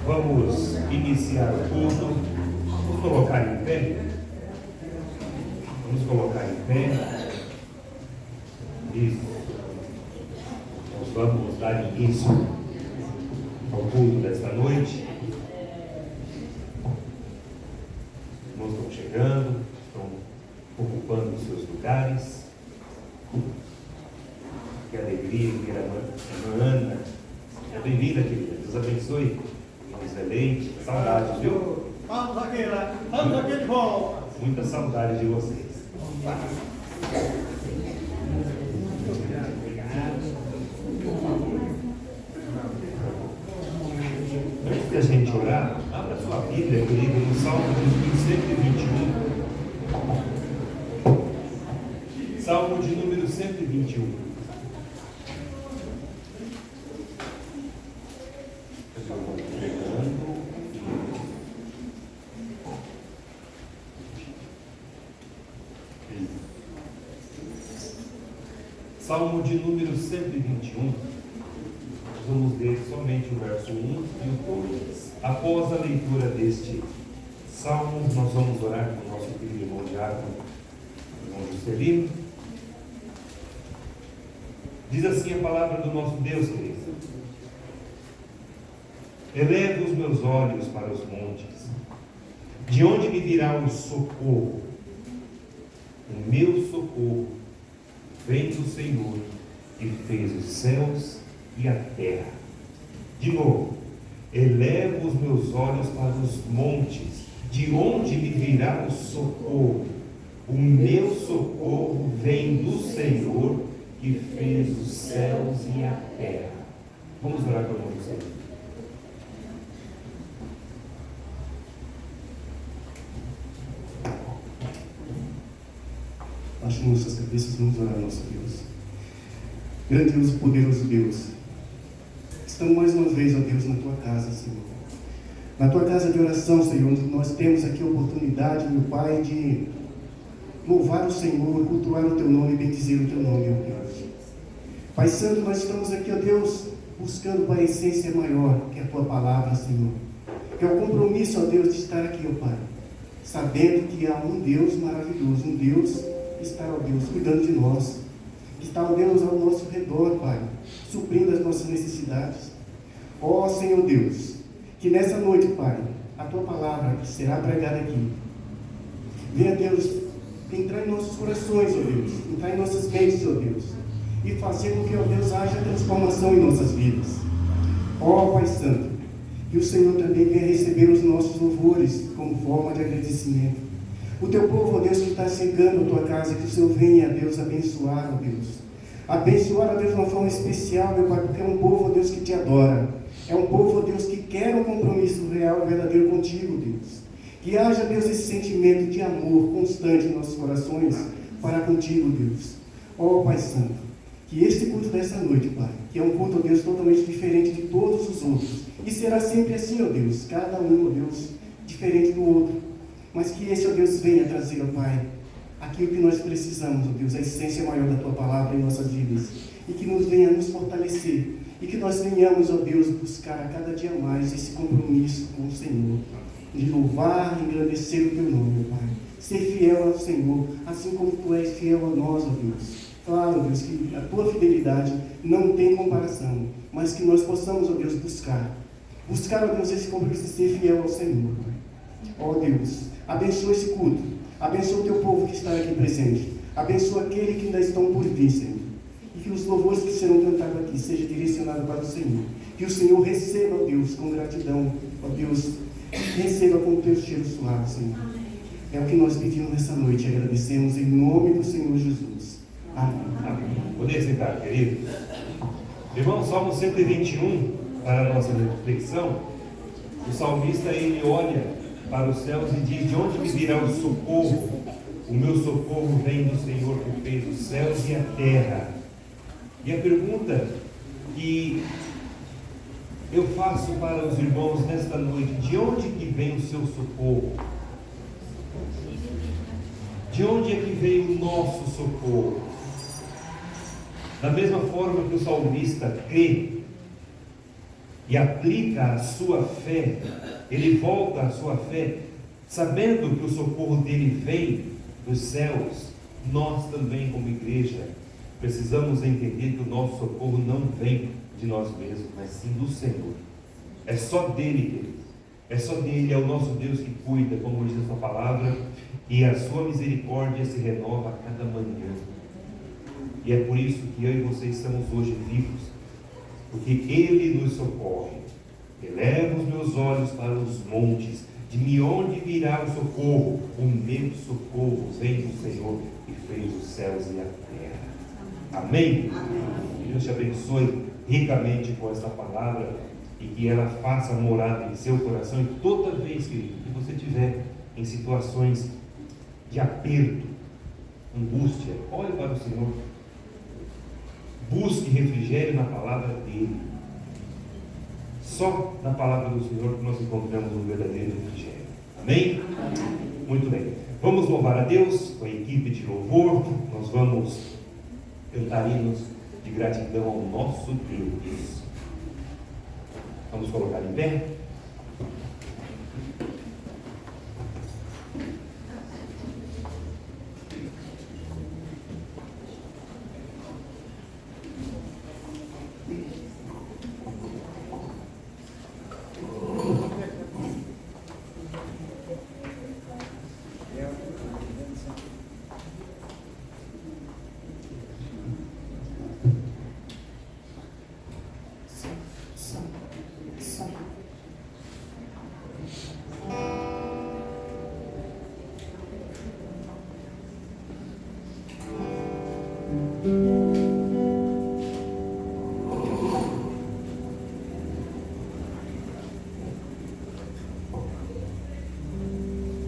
Vamos iniciar o culto. Vamos colocar em pé. Vamos colocar em pé. Isso. Nós vamos dar início ao culto desta noite. Nós estamos chegando, estão ocupando os seus lugares. Que alegria ver a irmã Ana. Bem-vinda, querida. Deus abençoe. Excelente. Saudades, viu? Vamos aqui de volta. Muita saudade de vocês. Antes de a gente orar, abra sua Bíblia, querido, no Salmo de 121. Salmo de número 121. Salmo de número 121, nós vamos ler somente o verso 1 e o 2. Após a leitura deste salmo, nós vamos orar com o nosso querido irmão diácono, irmão Juscelino. Diz assim a palavra do nosso Deus, querido. Elevo os meus olhos para os montes, de onde me virá o socorro? O meu socorro vem do Senhor, que fez os céus e a terra. De novo, elevo os meus olhos para os montes, de onde me virá o socorro? O meu socorro vem do Senhor, que fez os céus e a terra. Vamos orar pelo nome do Senhor. Baixe nossas cabeças, vamos orar, nosso Deus. Grandioso e poderoso Deus, estamos mais uma vez, ó Deus, na Tua casa, Senhor. Na Tua casa de oração, Senhor, onde nós temos aqui a oportunidade, meu Pai, de louvar o Senhor, cultuar o Teu nome e bendizer o Teu nome, ó Deus. Pai Santo, nós estamos aqui, ó Deus, buscando, Pai, a essência maior, que é a Tua palavra, Senhor. Que é o compromisso, ó Deus, de estar aqui, ó Pai, sabendo que há um Deus maravilhoso, um Deus está, ó Deus, cuidando de nós. Está, ó Deus, ao nosso redor, Pai, suprindo as nossas necessidades. Ó Senhor Deus, que nessa noite, Pai, a Tua palavra que será pregada aqui, venha, Deus, entrar em nossos corações, ó Deus, entrar em nossas mentes, ó Deus, e fazer com que, ó Deus, haja transformação em nossas vidas. Ó Pai Santo, que o Senhor também venha receber os nossos louvores como forma de agradecimento. O Teu povo, ó Deus, que está chegando à Tua casa, que o Senhor venha, Deus, abençoar, ó Deus. Abençoar, ó Deus, de uma forma especial, meu Pai, porque é um povo, ó Deus, que Te adora. É um povo, ó Deus, que quer um compromisso real e verdadeiro contigo, Deus. Que haja, Deus, esse sentimento de amor constante em nossos corações para contigo, Deus. Ó Pai Santo, que este culto dessa noite, Pai, que é um culto, ó Deus, totalmente diferente de todos os outros. E será sempre assim, ó Deus, cada um, ó Deus, diferente do outro. Mas que esse, ó Deus, venha trazer, ó Pai, aquilo que nós precisamos, ó Deus, a essência maior da Tua palavra em nossas vidas. E que nos venha nos fortalecer. E que nós venhamos, ó Deus, buscar a cada dia mais esse compromisso com o Senhor. De louvar e engrandecer o Teu nome, ó Pai. Ser fiel ao Senhor, assim como Tu és fiel a nós, ó Deus. Claro, Deus, que a Tua fidelidade não tem comparação. Mas que nós possamos, ó Deus, buscar, ó Deus, esse compromisso de ser fiel ao Senhor, Pai. Ó Deus, abençoa esse culto, abençoa o Teu povo que está aqui presente, abençoa aquele que ainda estão por vir, Senhor, e que os louvores que serão cantados aqui sejam direcionados para o Senhor, que o Senhor receba, ó Deus, com gratidão, ó Deus, receba com o Teu cheiro suave, Senhor. É o que nós pedimos nessa noite, agradecemos em nome do Senhor Jesus. Amém. Amém. Poder sentar, querido. Irmão, Salmo 121, para a nossa reflexão, o salmista, ele olha para os céus e diz: de onde me virá o socorro? O meu socorro vem do Senhor, que fez os céus e a terra. E a pergunta que eu faço para os irmãos nesta noite: de onde que vem o seu socorro? De onde é que veio o nosso socorro? Da mesma forma que o salmista crê e aplica a sua fé, ele volta à sua fé, sabendo que o socorro dele vem dos céus, nós também, como igreja, precisamos entender que o nosso socorro não vem de nós mesmos, mas sim do Senhor. É só dele, querido. É só dele, é o nosso Deus que cuida, como diz a sua palavra, e a sua misericórdia se renova a cada manhã. E é por isso que eu e você estamos hoje vivos, porque ele nos socorre. Elevo os meus olhos para os montes, de onde virá o socorro? O meu socorro vem do Senhor, que fez os céus e a terra. Amém? Amém. Deus te abençoe ricamente com esta palavra e que ela faça morada em seu coração. E toda vez, querido, que você estiver em situações de aperto, angústia, olhe para o Senhor. Busque refrigério na palavra dele. Só na palavra do Senhor que nós encontramos um verdadeiro refrigério. Amém? Amém? Muito bem. Vamos louvar a Deus com a equipe de louvor. Nós vamos cantar hinos de gratidão ao nosso Deus. Vamos colocar em pé.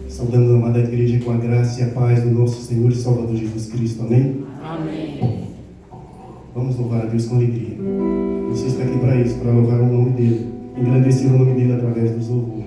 Saudamos a amada igreja com a graça e a paz do nosso Senhor e Salvador Jesus Cristo. Amém? Amém. Vamos louvar a Deus com alegria. Você está aqui para isso, para louvar o nome dele, engrandecer o nome dele através dos louvores.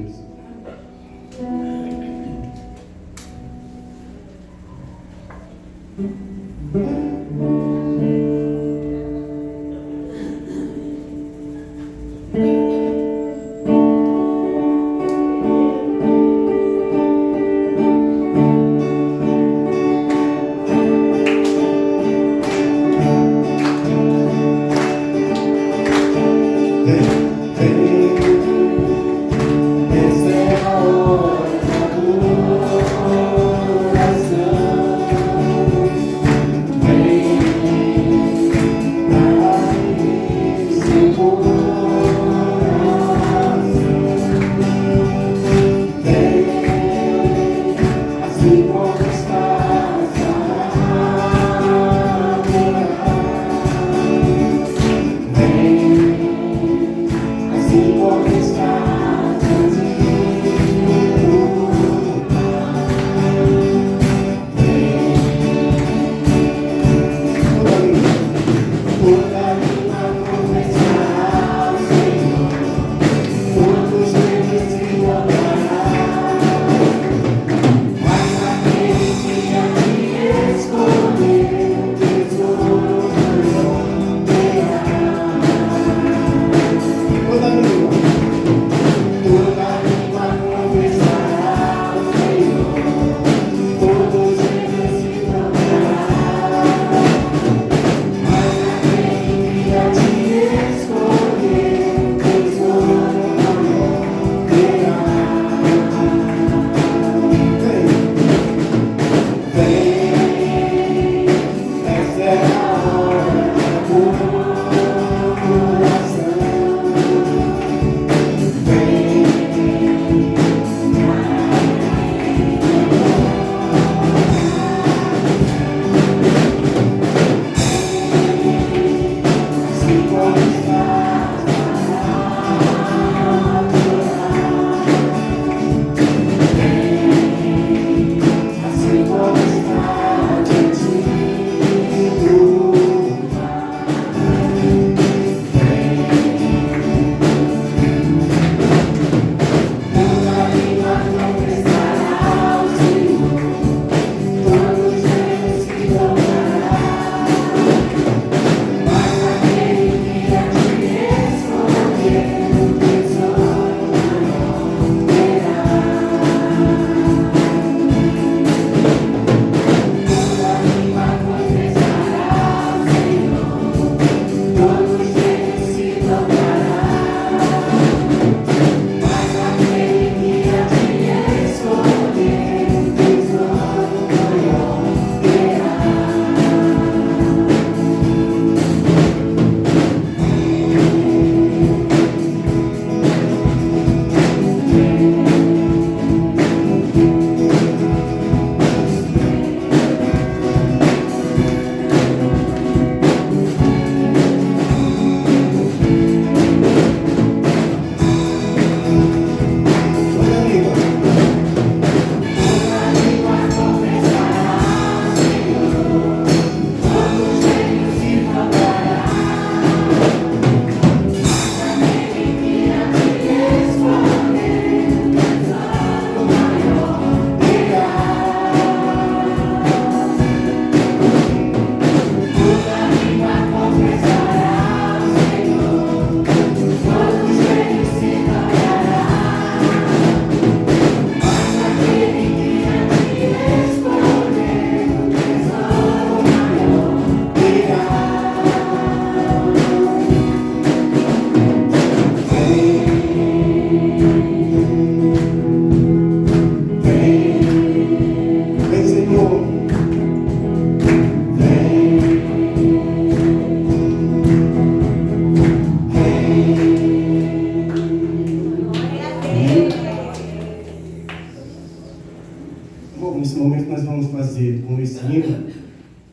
esse hino,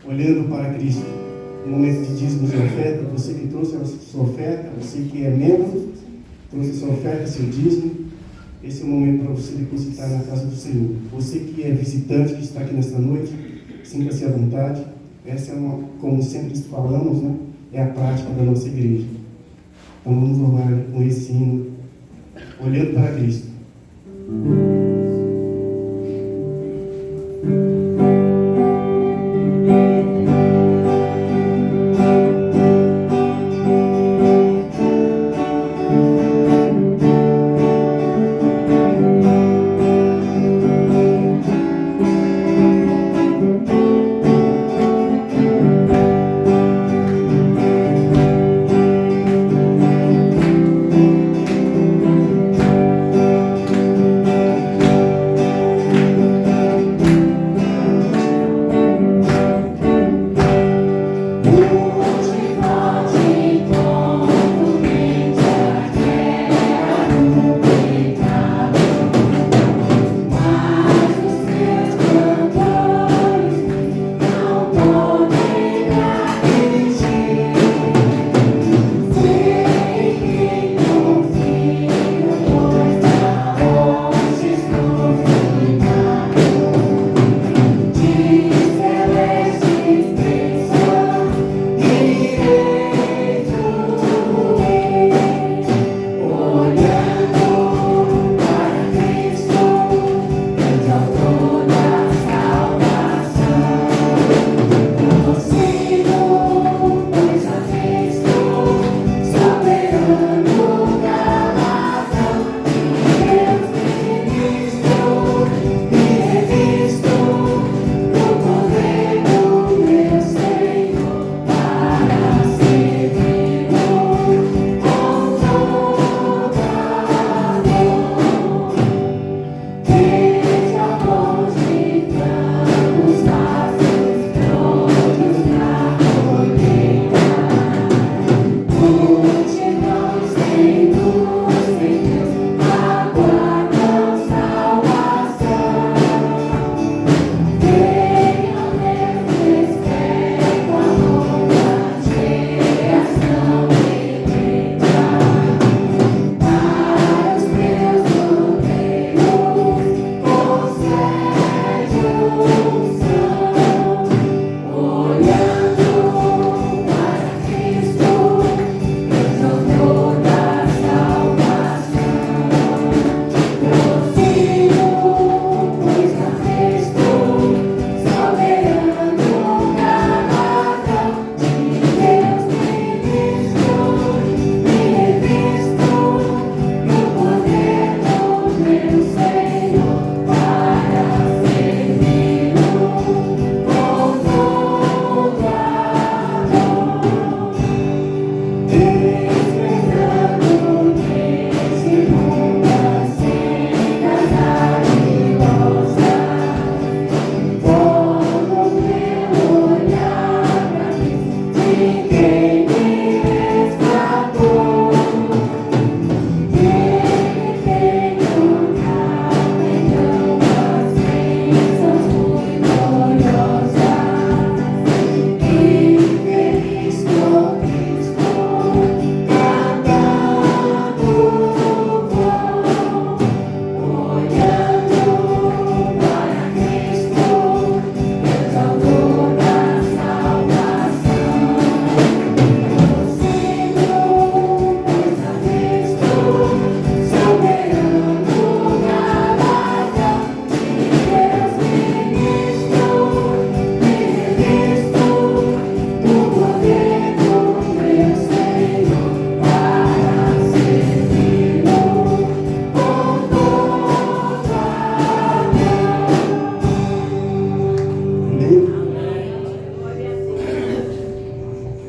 olhando para Cristo. No momento de dízimos e oferta, você que trouxe a sua oferta, você que é membro, trouxe a sua oferta, seu dízimo, esse é o momento para você depositar na casa do Senhor. Você que é visitante, que está aqui nesta noite, sinta-se à vontade. Essa é uma, como sempre falamos, né? É a prática da nossa igreja. Então vamos louvar com esse hino, olhando para Cristo.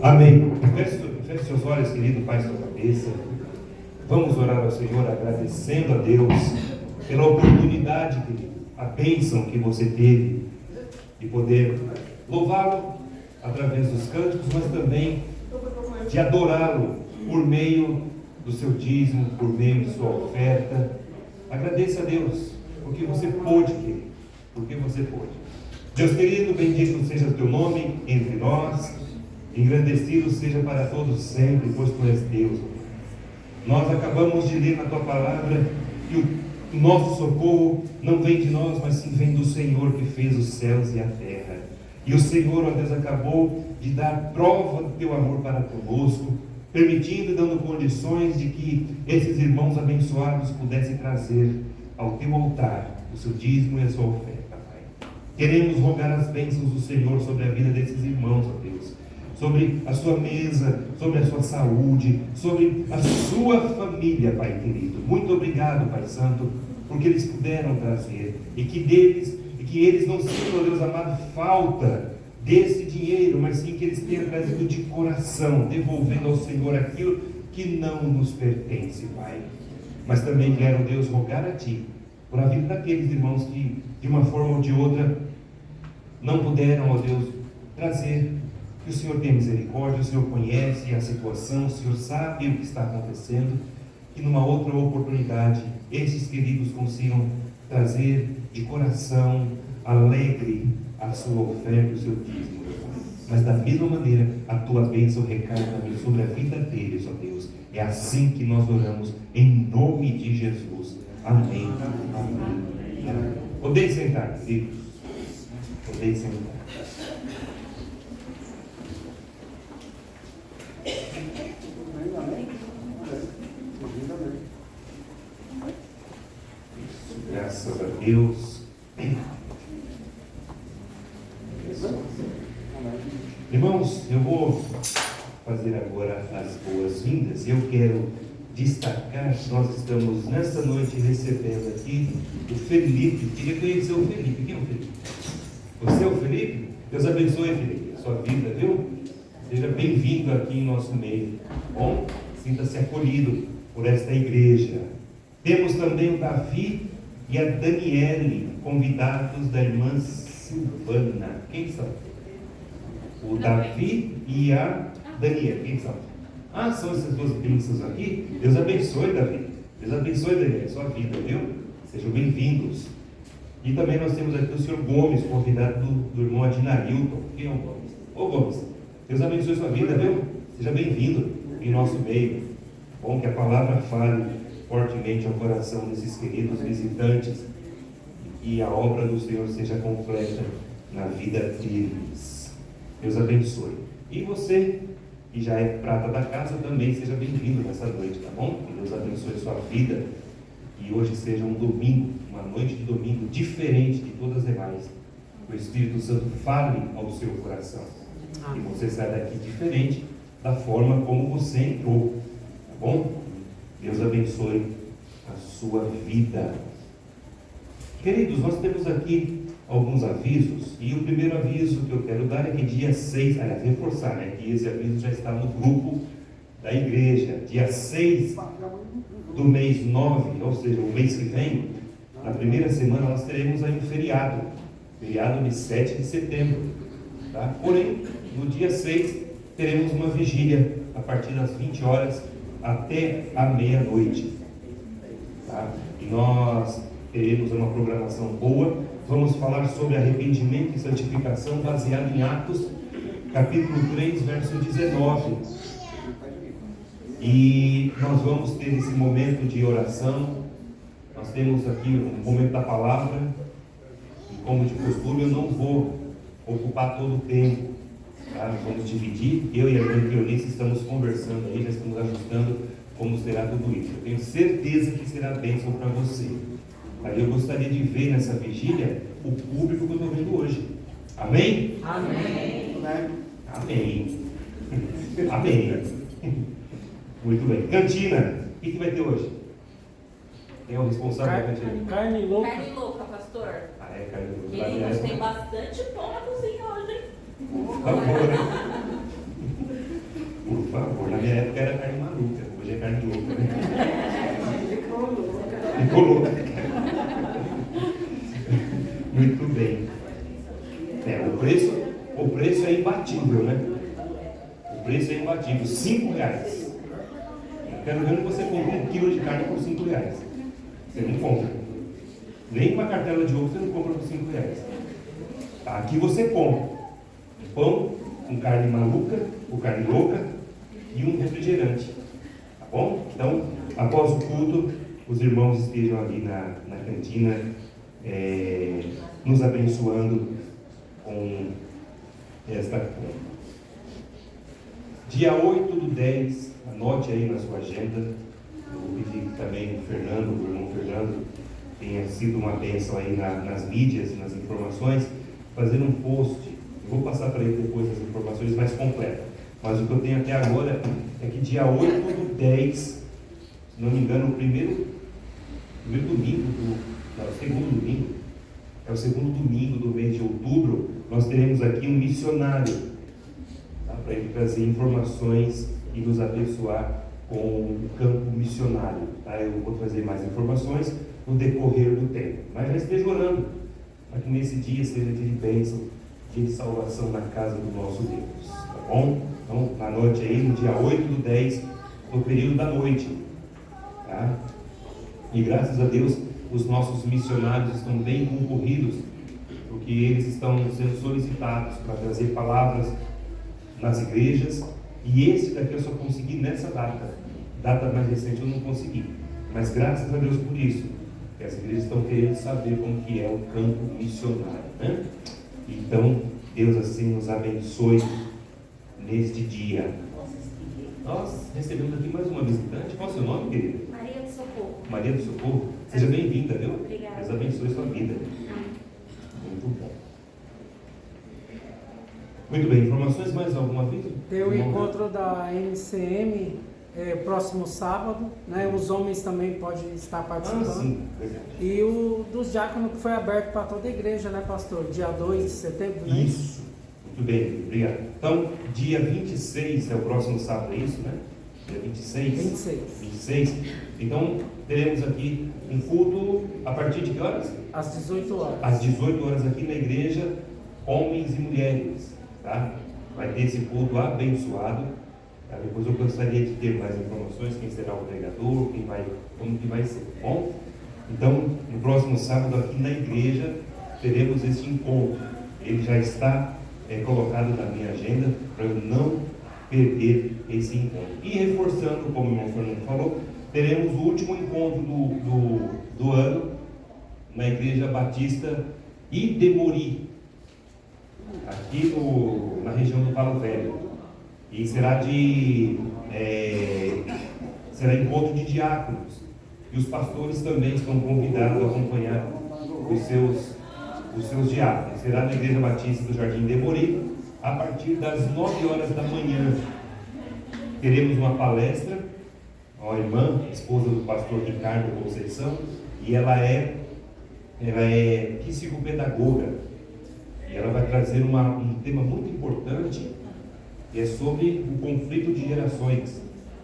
Amém. Feche seus olhos, querido, Pai, sua cabeça. Vamos orar ao Senhor, agradecendo a Deus pela oportunidade, querido, a bênção que você teve de poder louvá-lo através dos cânticos, mas também de adorá-lo por meio do seu dízimo, por meio de sua oferta. Agradeça a Deus, porque você pôde, querido, porque você pôde. Deus querido, bendito seja o teu nome entre nós, engrandecido seja para todos sempre, pois tu és Deus. Nós acabamos de ler na tua palavra que o nosso socorro não vem de nós, mas sim vem do Senhor que fez os céus e a terra. E o Senhor, ó Deus, acabou de dar prova do teu amor para conosco, permitindo e dando condições de que esses irmãos abençoados pudessem trazer ao teu altar o seu dízimo e a sua oferta, Pai. Queremos rogar as bênçãos do Senhor sobre a vida desses irmãos, ó Deus, sobre a sua mesa, sobre a sua saúde, sobre a sua família, Pai querido. Muito obrigado, Pai Santo, porque eles puderam trazer, e que eles não sintam, ó Deus amado, falta desse dinheiro, mas sim que eles tenham trazido de coração, devolvendo ao Senhor aquilo que não nos pertence, Pai. Mas também quero, Deus, rogar a Ti por a vida daqueles irmãos que, de uma forma ou de outra, não puderam, ó Deus, trazer. Que o Senhor tenha misericórdia, o Senhor conhece a situação, o Senhor sabe o que está acontecendo, que numa outra oportunidade, esses queridos consigam trazer de coração alegre a sua oferta, o seu dízimo, mas da mesma maneira a tua bênção recai também sobre a vida deles, ó Deus. É assim que nós oramos, em nome de Jesus. Amém. Amém. Podem sentar, queridos. Podem sentar. Graças a Deus. Irmãos, eu vou fazer agora as boas-vindas. Eu quero destacar que nós estamos nesta noite recebendo aqui o Felipe. Queria conhecer o Felipe. Quem é o Felipe? Você é o Felipe? Deus abençoe, Felipe, a sua vida, viu? Seja bem-vindo aqui em nosso meio. Bom, sinta-se acolhido por esta igreja. Temos também o Davi e a Daniele, convidados da irmã Silvana. Quem são? O Davi e a Daniele. Quem são? Ah, são essas duas bênçãos aqui. Deus abençoe, Davi. Deus abençoe, Daniele, sua vida, viu? Sejam bem-vindos. E também nós temos aqui o senhor Gomes, convidado do irmão Adinarilton. Quem é o Gomes? Ô Gomes, Deus abençoe sua vida, viu? Seja bem-vindo em nosso meio. Bom que a palavra fale fortemente ao coração desses queridos visitantes e a obra do Senhor seja completa na vida deles. Deus abençoe. E você, que já é prata da casa, também seja bem-vindo nessa noite, tá bom? Que Deus abençoe sua vida e hoje seja um domingo, uma noite de domingo diferente de todas as demais. Que o Espírito Santo fale ao seu coração e você sai daqui diferente da forma como você entrou, tá bom? Deus abençoe a sua vida. Queridos, nós temos aqui alguns avisos, e o primeiro aviso que eu quero dar é que dia 6, aliás, reforçar, né, que esse aviso já está no grupo da igreja. Dia 6 do mês 9, ou seja, o mês que vem, na primeira semana, nós teremos aí um feriado de 7 de setembro. Tá? Porém, no dia 6, teremos uma vigília a partir das 20 horas até a meia-noite. Tá? E nós teremos uma programação boa. Vamos falar sobre arrependimento e santificação baseado em Atos, capítulo 3, verso 19. E nós vamos ter esse momento de oração. Nós temos aqui um momento da palavra. E como de costume, eu não vou ocupar todo o tempo. Tá? Nós vamos dividir. Eu e a irmã Cleonice estamos conversando aí, já estamos ajustando como será tudo isso. Eu tenho certeza que será bênção para você. Aí eu gostaria de ver nessa vigília o público que eu estou vendo hoje. Amém? Amém. Amém. Amém. Muito bem. Cantina. O que vai ter hoje? Quem é o responsável da cantina? Carne louca. Carne louca, pastor. Ah, é carne louca. Queridos, tem bastante pão na cozinha hoje, hein? Por favor, né? Por favor. Na minha época era carne maluca. Hoje é carne louca, né? Ficou louca. Muito bem. O preço é imbatível, né? O preço é imbatível. R$5. Eu quero ver onde você compra 1 quilo de carne por R$5. Você não compra. Nem uma cartela de ovo você não compra por R$5. Aqui você compra um pão com carne maluca, ou carne louca, e um refrigerante. Tá bom? Então, após o culto, os irmãos estejam ali na cantina, nos abençoando com esta compra. Dia 8/10, anote aí na sua agenda. Eu vou pedir que também o irmão Fernando, tenha sido uma bênção aí nas mídias, nas informações, fazer um post. Eu vou passar para ele depois as informações mais completas. Mas o que eu tenho até agora é que dia 8/10, se não me engano, o primeiro domingo, o segundo domingo, é o segundo domingo do mês de outubro, nós teremos aqui um missionário, tá? Para ele trazer informações e nos abençoar com o campo missionário. Tá? Eu vou trazer mais informações no decorrer do tempo. Mas já esteja orando para que nesse dia seja dia de bênção, dia de salvação na casa do nosso Deus. Tá bom? Então, na noite aí, no dia 8/10, no período da noite. Tá? E graças a Deus, os nossos missionários estão bem concorridos, porque eles estão sendo solicitados para trazer palavras nas igrejas. E esse daqui eu só consegui nessa data mais recente eu não consegui, mas graças a Deus por isso, que as igrejas estão querendo saber como que é o campo missionário, né? Então, Deus assim nos abençoe neste dia. Nós recebemos aqui mais uma visitante. Qual é o seu nome, querida? Maria do Socorro. Maria do Socorro. Seja bem-vinda, viu? Obrigada. Deus abençoe sua vida. Muito bom. Muito bem, informações mais alguma vez? Tem o encontro da MCM próximo sábado, né? Os homens também podem estar participando. Sim, verdade. E o dos diáconos que foi aberto para toda a igreja, né, pastor? Dia 2 de setembro, né? Isso. Muito bem, obrigado. Então, dia 26 é o próximo sábado, é isso, né? Dia 26? 26. Então, teremos aqui um culto a partir de que horas? Às 18 horas. Às 18 horas aqui na igreja, homens e mulheres, tá? Vai ter esse culto abençoado. Tá? Depois eu gostaria de ter mais informações, quem será o pregador, como que vai ser, tá bom? Então, no próximo sábado aqui na igreja, teremos esse encontro. Ele já está colocado na minha agenda para eu não perder esse encontro. E reforçando, como o irmão Fernando falou, teremos o último encontro do ano na Igreja Batista Idemori, aqui na região do Palo Velho. E será encontro de diáconos. E os pastores também estão convidados a acompanhar os seus diáconos. Será na Igreja Batista do Jardim Demori, a partir das 9 horas da manhã. Teremos uma palestra, a irmã, esposa do pastor Ricardo Conceição, e ela é psicopedagoga. E ela vai trazer um tema muito importante, que é sobre o conflito de gerações.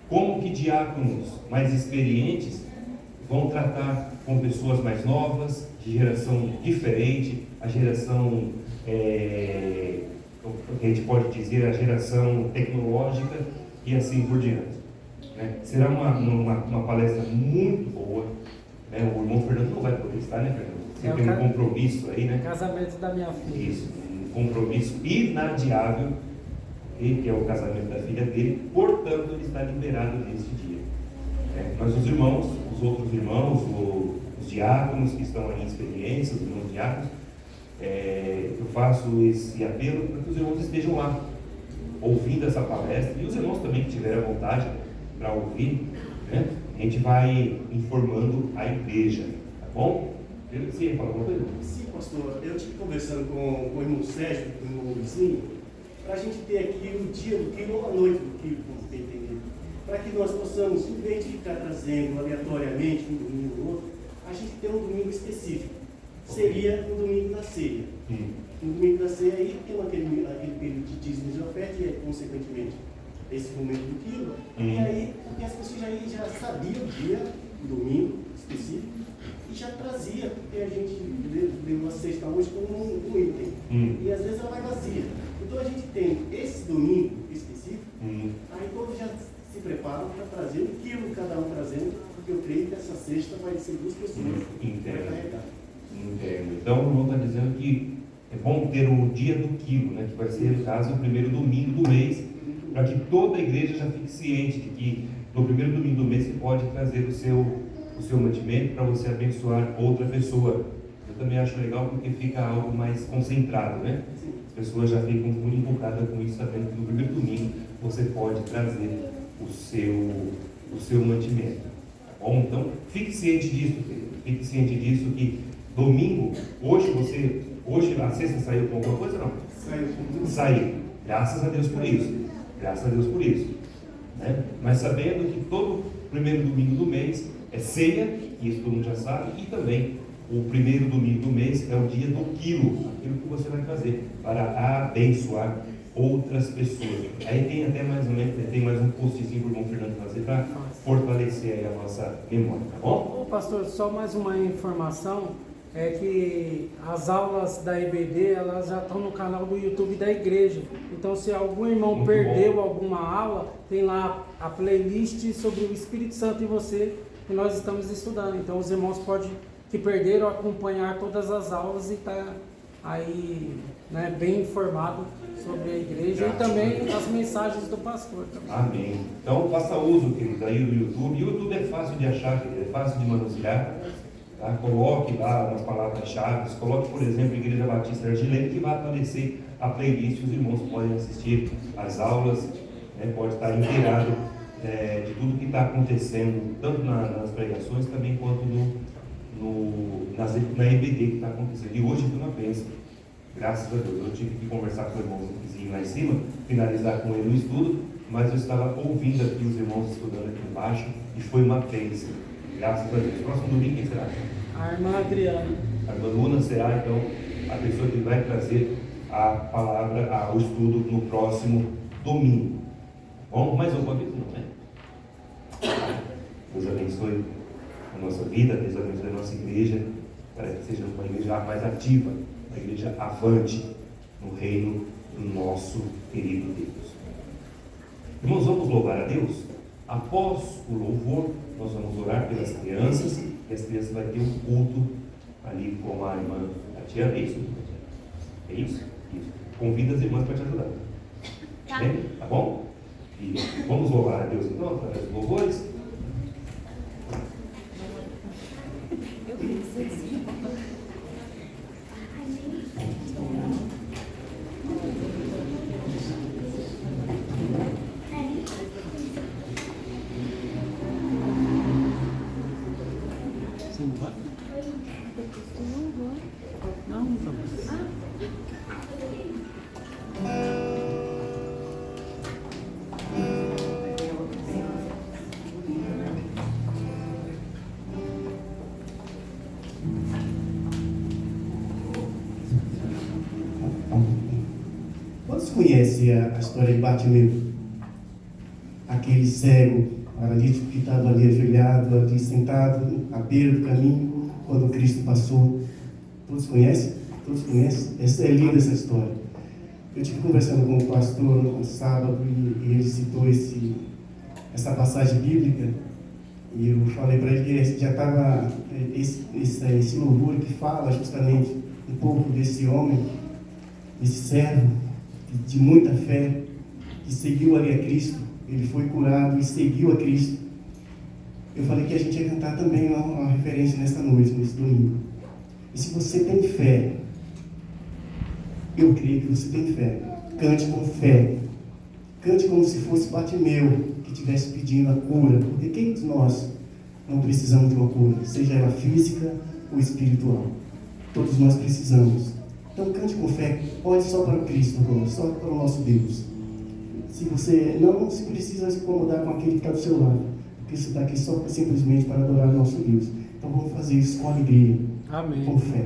Como que diáconos mais experientes vão tratar com pessoas mais novas, de geração diferente, a geração, a gente pode dizer, a geração tecnológica e assim por diante. Né? Será uma palestra muito boa. Né? O irmão Fernando não vai poder estar, né, Fernando? Você tem um compromisso aí, né? Casamento da minha filha. Isso, um compromisso inadiável, que é o casamento da filha dele, portanto ele está liberado neste dia. Mas os irmãos, os outros irmãos, os diáconos que estão aí em experiência, os irmãos diáconos, eu faço esse apelo para que os irmãos estejam lá, ouvindo essa palestra, e os irmãos também que tiverem a vontade para ouvir, né? A gente vai informando a igreja, tá bom? Você ia falar alguma coisa? Sim, pastor, eu estive conversando com o irmão Sérgio, com o irmão Luizinho, para a gente ter aqui o dia do quilo ou a noite do quilo, como tem entendido, para que nós possamos, em vez de ficar trazendo aleatoriamente um domingo ou outro, a gente ter um domingo específico. Seria o domingo da ceia. No domingo da ceia aí tem aquele período de dízimos e oferta e, consequentemente, esse momento do quilo. E aí, porque as pessoas já sabiam o dia, o domingo específico, e já trazia, porque a gente deu a cesta hoje como um item. E às vezes ela vai vazia. Então a gente tem esse domingo específico, aí todos já se preparam para trazer um quilo, cada um trazendo, porque eu creio que essa cesta vai ser 2 pessoas. Entendo. Então o irmão está dizendo que é bom ter o dia do quilo, né, que vai ser, no caso, o primeiro domingo do mês, para que toda a igreja já fique ciente de que no primeiro domingo do mês você pode trazer o seu mantimento para você abençoar outra pessoa. Eu também acho legal porque fica algo mais concentrado, né? As pessoas já ficam muito empolgadas com isso, sabendo que no primeiro domingo você pode trazer o seu mantimento. Tá bom? Então, fique ciente disso, querido. Fique ciente disso que domingo, hoje a sexta saiu com alguma coisa, não? Saiu. Graças a Deus por isso. Graças a Deus por isso. Né? Mas sabendo que todo primeiro domingo do mês é ceia, isso todo mundo já sabe, e também o primeiro domingo do mês é o dia do quilo, aquilo que você vai fazer para abençoar outras pessoas. Aí tem até mais ou menos, tem mais um postzinho para o irmão Fernando fazer para fortalecer aí a nossa memória, tá bom? Ô, pastor, só mais uma informação, é que as aulas da EBD, elas já estão no canal do YouTube da igreja. Então, se algum irmão Muito perdeu bom. alguma aula, tem lá a playlist sobre o Espírito Santo e você, que nós estamos estudando. Então, os irmãos que perderam acompanhar todas as aulas e tá aí, né, bem informado sobre a igreja e também as mensagens do pastor também. Amém. Então, faça uso, querido, aí do YouTube. O YouTube é fácil de achar, querido, é fácil de manusear. Tá? Coloque lá umas palavras-chave, coloque, por exemplo, Igreja Batista Argilene, que vai aparecer a playlist, os irmãos podem assistir as aulas, né? Pode estar inteirado de tudo que está acontecendo, tanto nas pregações também quanto na EBD que está acontecendo. E hoje foi uma bênção, graças a Deus. Eu tive que conversar com o irmão vizinho lá em cima, finalizar com ele o estudo, mas eu estava ouvindo aqui os irmãos estudando aqui embaixo e foi uma bênção. Graças a Deus. Próximo domingo quem será? A irmã Adriana. A irmã Luna será, então, a pessoa que vai trazer a palavra, o estudo no próximo domingo. Bom, mais uma vez não, né? Deus abençoe a nossa vida, Deus abençoe a nossa igreja, para que seja uma igreja mais ativa, uma igreja avante no reino do nosso querido Deus. Irmãos, vamos louvar a Deus? Após o louvor, nós vamos orar pelas crianças, e as crianças vão ter um culto ali com a irmã Tatiana. É isso? É isso? Isso. Convida as irmãs para te ajudar. Tá. Bem? Tá bom? E vamos louvar a Deus então, através dos louvores? Você não vai? Não, não vamos. Quantos conhecem a história de Bartimeu? Aquele cego, paralítico que estava ali ajoelhado, ali sentado à beira do caminho, quando Cristo passou. Todos conhecem? Todos conhecem? Essa é linda essa história. Eu estive conversando com o pastor no sábado e ele citou essa passagem bíblica e eu falei para ele que já estava esse louvor que fala justamente um pouco desse homem, esse servo de muita fé, que seguiu ali a Cristo. Ele foi curado e seguiu a Cristo. Eu falei que a gente ia cantar também uma referência nesta noite, nesse domingo. E se você tem fé, eu creio que você tem fé, cante com fé. Cante como se fosse Bartimeu, que estivesse pedindo a cura. Porque quem de nós não precisamos de uma cura? Seja ela física ou espiritual. Todos nós precisamos. Então cante com fé, olhe só para Cristo agora, só para o nosso Deus. Se você não se precisa se incomodar com aquele que está do seu lado, porque você está aqui só simplesmente para adorar o nosso Deus. Então vamos fazer isso com alegria, Amém. com fé.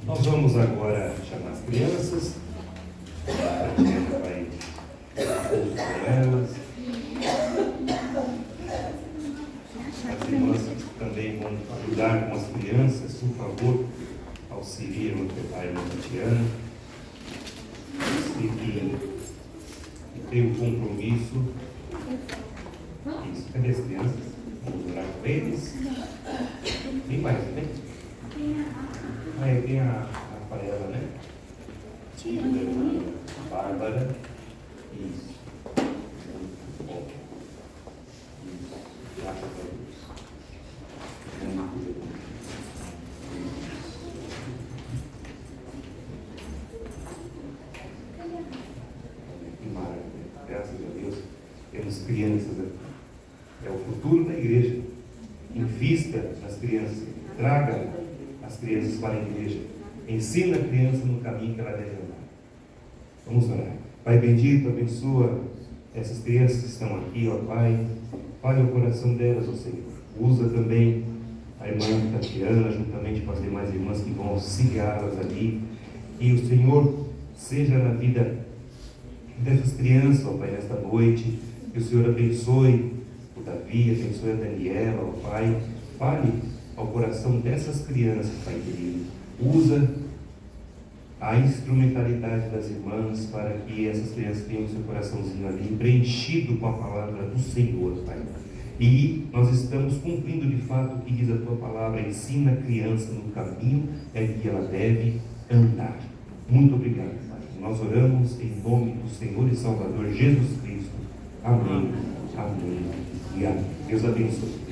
Nós vamos agora chamar as crianças. A Tatiana vai com elas. As irmãs também vão ajudar com as crianças, por favor, auxiliem o pai e a Tatiana. E tem um compromisso. Isso, cadê as crianças? Vamos orar com eles. Tem mais, né? Aí tem a Rafaela, né? A Bárbara. Isso. Muito bom. Isso. Graças a Deus. Muito bem. Que maravilha. Graças a Deus. Temos crianças aqui. É o futuro da igreja. Invista nas crianças. Traga as crianças para a igreja. Ensina a criança no caminho que ela deve andar. Vamos orar. Pai bendito, abençoa essas crianças que estão aqui, ó Pai. Fale o coração delas, ó Senhor. Usa também a irmã Tatiana, juntamente com as demais irmãs que vão auxiliá-las ali. E o Senhor seja na vida dessas crianças, ó Pai, nesta noite. Que o Senhor abençoe o Davi, abençoe a Daniela, ó Pai. Fale ao coração dessas crianças, Pai querido. Usa a instrumentalidade das irmãs para que essas crianças tenham o seu coraçãozinho ali preenchido com a palavra do Senhor, Pai. E nós estamos cumprindo de fato o que diz a Tua palavra. Ensina a criança no caminho em que ela deve andar. Muito obrigado, Pai. Nós oramos em nome do Senhor e Salvador Jesus Cristo. Amém. Amém. E amém. Deus abençoe.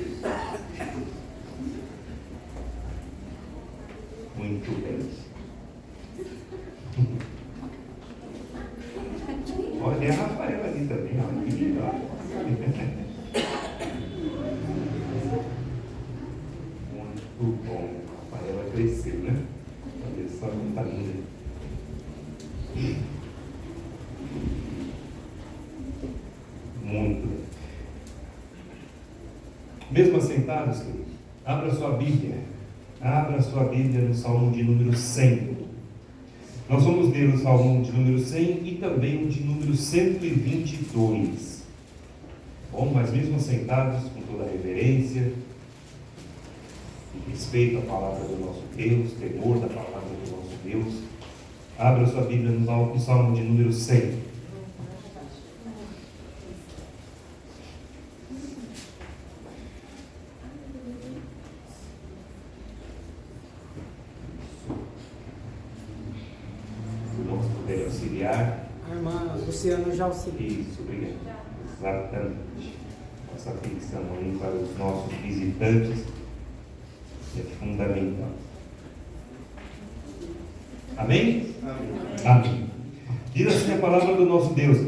Muito bem. Olha a Rafaela ali também, olha que linda. Muito bom. A Rafaela cresceu, né? Olha só como está linda. Muito bem. Mesmo assentados, querido, abra sua Bíblia. Abra sua Bíblia no Salmo de número 100. Nós vamos ler o Salmo de número 100 e também o de número 122. Bom, mas mesmo sentados, com toda a reverência e respeito à palavra do nosso Deus, temor da palavra do nosso Deus, abra sua Bíblia no Salmo de número 100. A irmã Luciana já auxilia. Isso, obrigado. Exatamente. Essa atenção aí para os nossos visitantes é fundamental. Amém? Amém. Amém. Diz assim a palavra do nosso Deus.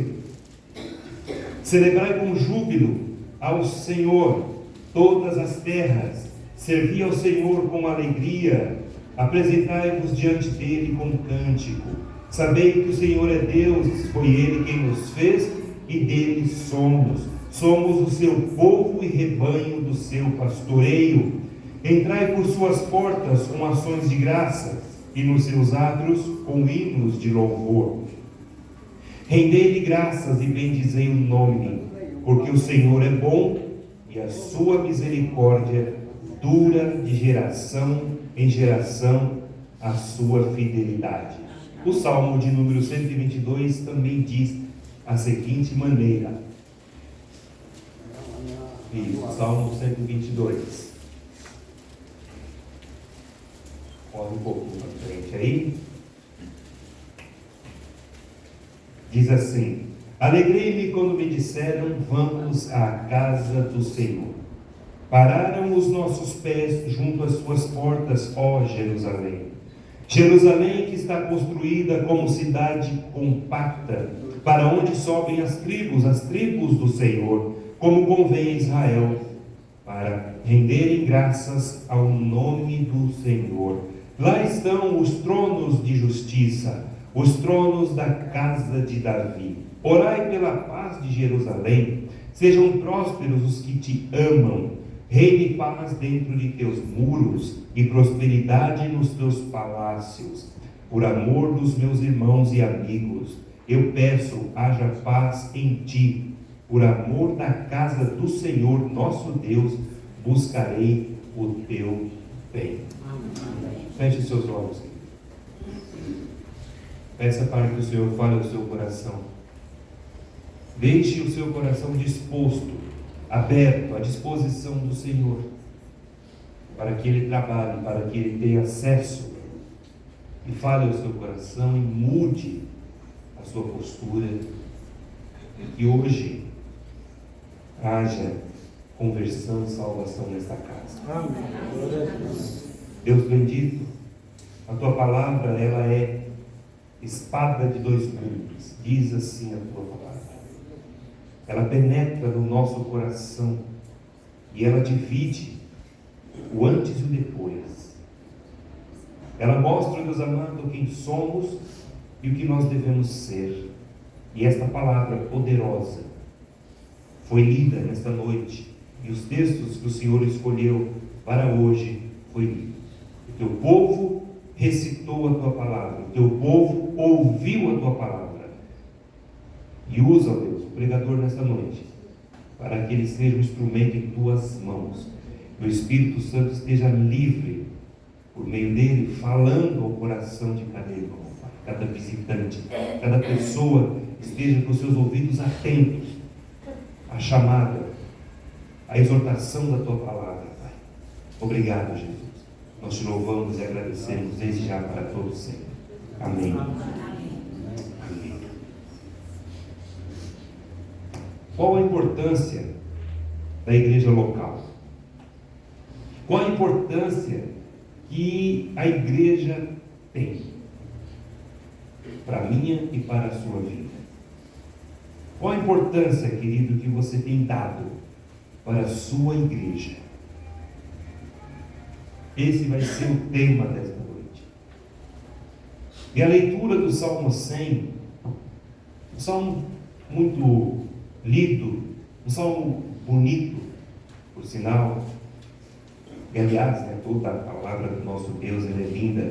Celebrai com júbilo ao Senhor todas as terras. Servi ao Senhor com alegria. Apresentai-vos diante dele com cântico. Sabei que o Senhor é Deus, foi Ele quem nos fez e dele somos. Somos o seu povo e rebanho do seu pastoreio. Entrai por suas portas com ações de graças e nos seus átrios com hinos de louvor. Rendei-lhe graças e bendizei o nome, porque o Senhor é bom e a sua misericórdia dura de geração em geração, a sua fidelidade. O Salmo de número 122 também diz a seguinte maneira. Isso, Salmo 122. Pode um pouquinho para frente aí. Diz assim: alegrei-me quando me disseram, vamos à casa do Senhor. Pararam os nossos pés junto às suas portas, ó Jerusalém. Jerusalém que está construída como cidade compacta, para onde sobem as tribos do Senhor, como convém a Israel, para renderem graças ao nome do Senhor. Lá estão os tronos de justiça, os tronos da casa de Davi. Orai pela paz de Jerusalém, sejam prósperos os que te amam. Reine paz dentro de teus muros e prosperidade nos teus palácios. Por amor dos meus irmãos e amigos, eu peço, haja paz em ti. Por amor da casa do Senhor, nosso Deus, buscarei o teu bem. Feche os seus olhos. Peça para que o Senhor fale ao seu coração. Deixe o seu coração disposto, aberto à disposição do Senhor, para que Ele trabalhe, para que Ele tenha acesso e fale ao seu coração e mude a sua postura, e que hoje haja conversão e salvação nesta casa. Amém. Deus bendito, a tua palavra, ela é espada de dois gumes, diz assim a tua palavra. Ela penetra no nosso coração e ela divide o antes e o depois. Ela mostra, Deus amado, quem somos e o que nós devemos ser. E esta palavra poderosa foi lida nesta noite, e os textos que o Senhor escolheu para hoje foi lido. O teu povo recitou a tua palavra, o teu povo ouviu a tua palavra. E usa, ó Deus, o pregador nesta noite, para que ele seja um instrumento em tuas mãos. Que o Espírito Santo esteja livre, por meio dele, falando ao coração de cada irmão, cada visitante, cada pessoa esteja com os seus ouvidos atentos à chamada, à exortação da tua palavra, Pai. Obrigado, Jesus. Nós te louvamos e agradecemos desde já para todos sempre. Amém. Amém. Qual a importância da igreja local? Qual a importância que a igreja tem para a minha e para a sua vida? Qual a importância, querido, que você tem dado para a sua igreja? Esse vai ser o tema desta noite. E a leitura do Salmo 100, um salmo muito lido, um salmo bonito, por sinal. E aliás, toda a palavra do nosso Deus, ela é linda,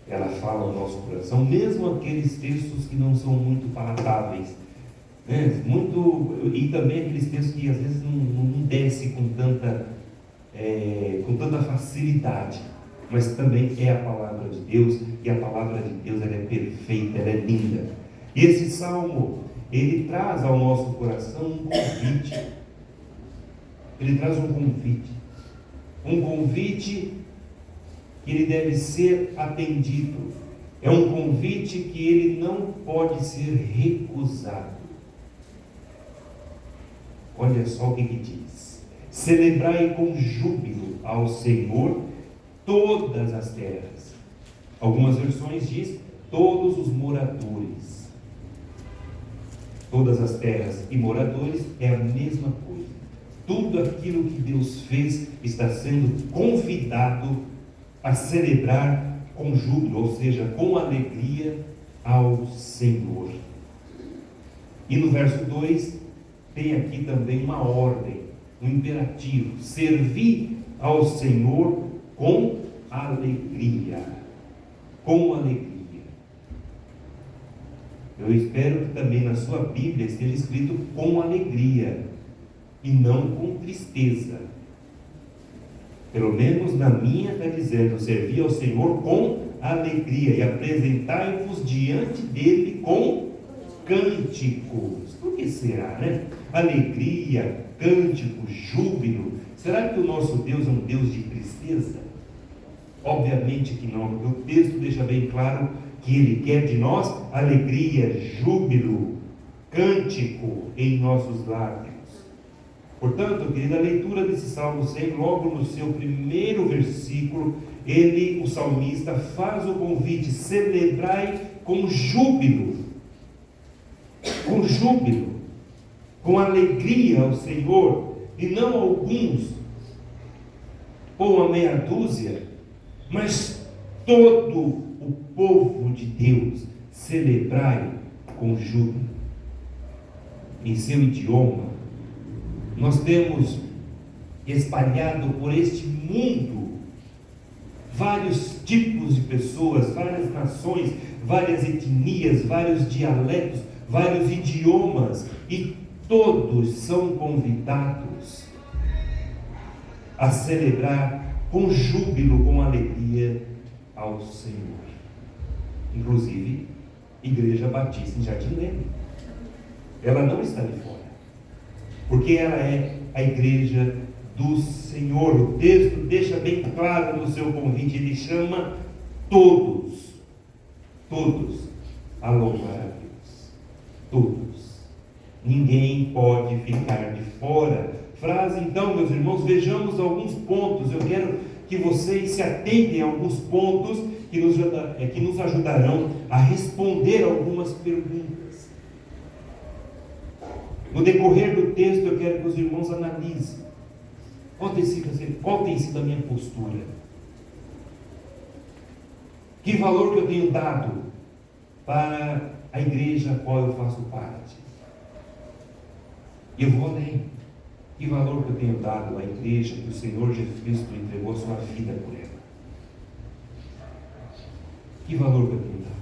ela fala ao nosso coração, mesmo aqueles textos que não são muito palatáveis, né? E também aqueles textos que às vezes não desce com tanta facilidade, mas também é a palavra de Deus, e a palavra de Deus, ela é perfeita, ela é linda. E esse salmo, ele traz ao nosso coração um convite. Ele traz um convite que ele deve ser atendido. É um convite que ele não pode ser recusado. Olha só o que diz: celebrai com júbilo ao Senhor todas as terras. Algumas versões diz todos os moradores. Todas as terras e moradores é a mesma coisa. Tudo aquilo que Deus fez está sendo convidado a celebrar com júbilo, ou seja, com alegria ao Senhor. E no verso 2 tem aqui também uma ordem, um imperativo: servir ao Senhor com alegria. Com alegria. Eu espero que também na sua Bíblia esteja escrito com alegria e não com tristeza. Pelo menos na minha está dizendo: servir ao Senhor com alegria e apresentai-vos diante dele com cânticos. Por que será, né? Alegria, cântico, júbilo. Será que o nosso Deus é um Deus de tristeza? Obviamente que não, porque o texto deixa bem claro que Ele quer de nós alegria, júbilo, cântico em nossos lábios. Portanto, querida, a leitura desse Salmo 100, logo no seu primeiro versículo, o salmista, faz o convite: celebrai com júbilo, com alegria ao Senhor, e não alguns, ou a meia dúzia, mas todo o povo de Deus, celebrai com júbilo. Em seu idioma, nós temos espalhado por este mundo vários tipos de pessoas, várias nações, várias etnias, vários dialetos, vários idiomas, e todos são convidados a celebrar com júbilo, com alegria ao Senhor. Inclusive, Igreja Batista em Jardim Leme. Ela não está ali fora, porque ela é a igreja do Senhor. O texto deixa bem claro no seu convite, ele chama todos a louvar a Deus. Todos. Ninguém pode ficar de fora. Frase, então, meus irmãos, vejamos alguns pontos. Eu quero que vocês se atentem a alguns pontos que nos ajudarão a responder algumas perguntas. No decorrer do texto, eu quero que os irmãos analisem qual tem sido a minha postura, que valor que eu tenho dado para a igreja a qual eu faço parte. Eu vou além. Que valor que eu tenho dado à igreja que o Senhor Jesus Cristo entregou a sua vida por ela? Que valor que eu tenho dado?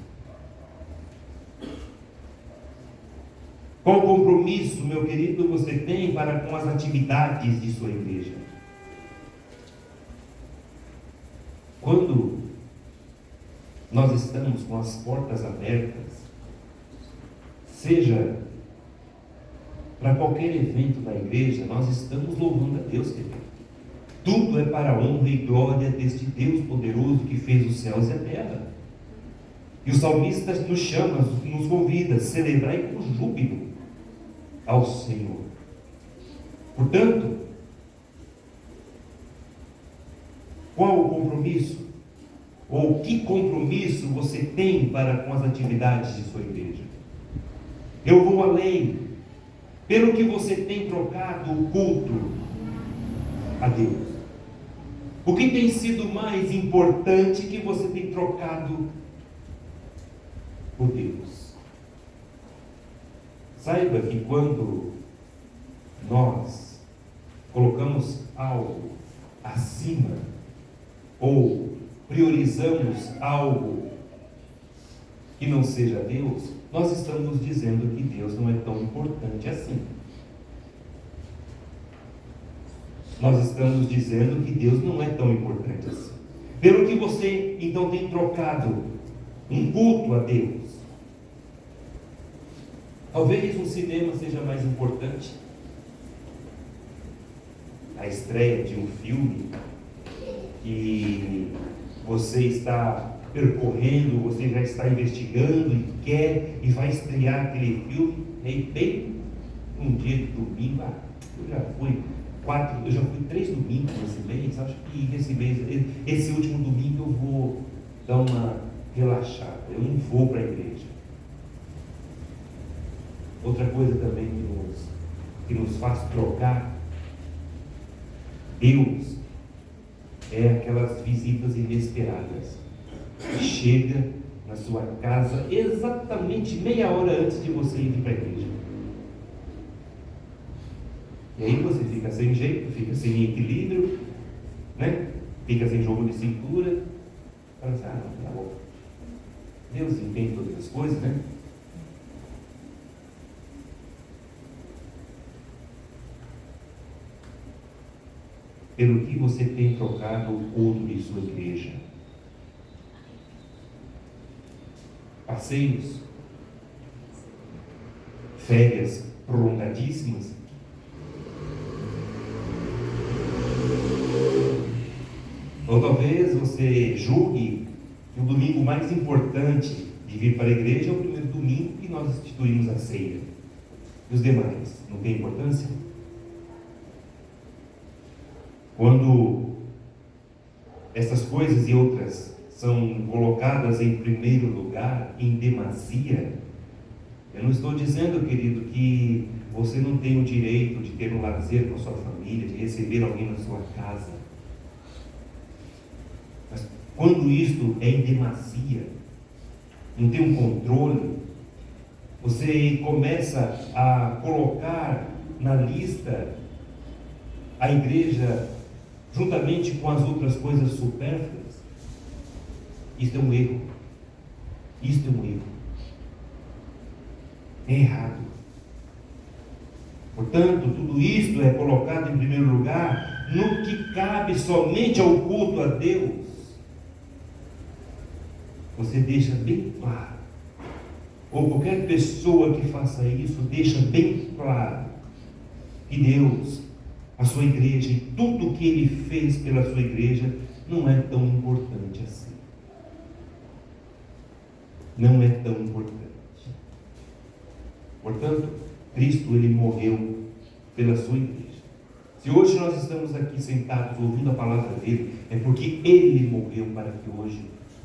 Qual compromisso, meu querido, você tem para com as atividades de sua igreja? Quando nós estamos com as portas abertas, seja para qualquer evento da igreja, nós estamos louvando a Deus, querido. Tudo é para a honra e glória deste Deus poderoso que fez os céus e a terra. E o salmista nos chama, nos convida a celebrar com júbilo ao Senhor. Portanto, qual o compromisso? Ou que compromisso você tem para com as atividades de sua igreja? Eu vou além. Pelo que você tem trocado o culto a Deus? O que tem sido mais importante que você tem trocado por Deus? Saiba que quando nós colocamos algo acima, ou priorizamos algo que não seja Deus, nós estamos dizendo que Deus não é tão importante assim. Nós estamos dizendo que Deus não é tão importante assim. Pelo que você então tem trocado um culto a Deus. Talvez um cinema seja mais importante. A estreia de um filme que você está percorrendo, você já está investigando e quer e vai estrear aquele filme, e bem um dia de domingo. Eu já fui 3 domingos nesse mês. Acho que esse último domingo eu vou dar uma relaxada, eu não vou para a igreja. Outra coisa também que nos faz trocar Deus é aquelas visitas inesperadas. Chega na sua casa exatamente meia hora antes de você ir para a igreja. E aí você fica sem jeito, fica sem equilíbrio, né? Fica sem jogo de cintura. Fala assim, não, tá bom. Deus entende todas as coisas, né? Pelo que você tem trocado o culto de sua igreja? Passeios, férias prolongadíssimas, ou talvez você julgue que o domingo mais importante de vir para a igreja é o primeiro domingo que nós instituímos a ceia. E os demais, não tem importância? Quando essas coisas e outras são colocadas em primeiro lugar, em demasia, eu não estou dizendo, querido, que você não tem o direito de ter um lazer com a sua família, de receber alguém na sua casa. Mas quando isto é em demasia, não tem um controle, você começa a colocar na lista a igreja juntamente com as outras coisas supérfluas. Isto é um erro. Isto é um erro. É errado. Portanto, tudo isto é colocado em primeiro lugar no que cabe somente ao culto a Deus. Você deixa bem claro, ou qualquer pessoa que faça isso, deixa bem claro que Deus, a sua igreja e tudo o que Ele fez pela sua igreja não é tão importante assim. Não é tão importante. Portanto, Cristo, Ele morreu pela sua igreja. Se hoje nós estamos aqui sentados ouvindo a palavra dele, é porque Ele morreu para que hoje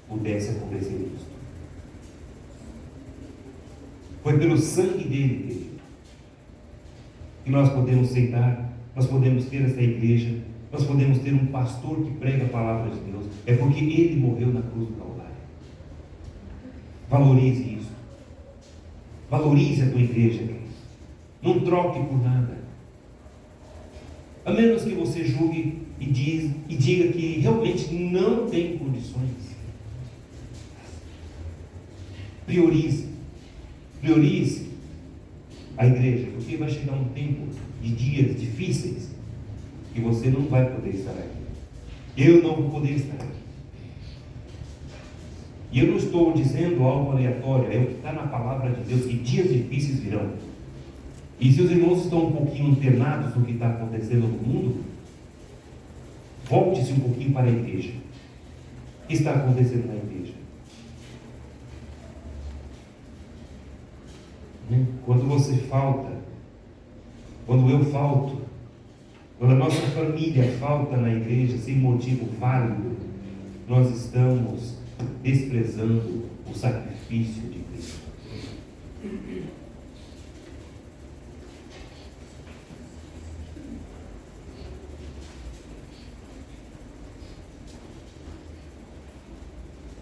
pudesse acontecer isso. Foi pelo sangue dele, querido, que nós podemos sentar, nós podemos ter essa igreja, nós podemos ter um pastor que prega a palavra de Deus. É porque ele morreu na cruz do Calvário. Valorize isso. Valorize a tua igreja, querido. Não troque por nada. A menos que você julgue e diga que realmente não tem condições. Priorize a igreja, porque vai chegar um tempo de dias difíceis que você não vai poder estar aqui. Eu não vou poder estar aqui. E eu não estou dizendo algo aleatório, é o que está na palavra de Deus, que dias difíceis virão. E se os irmãos estão um pouquinho internados no que está acontecendo no mundo, volte-se um pouquinho para a igreja. O que está acontecendo na igreja? Quando você falta, quando eu falto, quando a nossa família falta na igreja sem motivo válido, nós estamos desprezando o sacrifício de Cristo.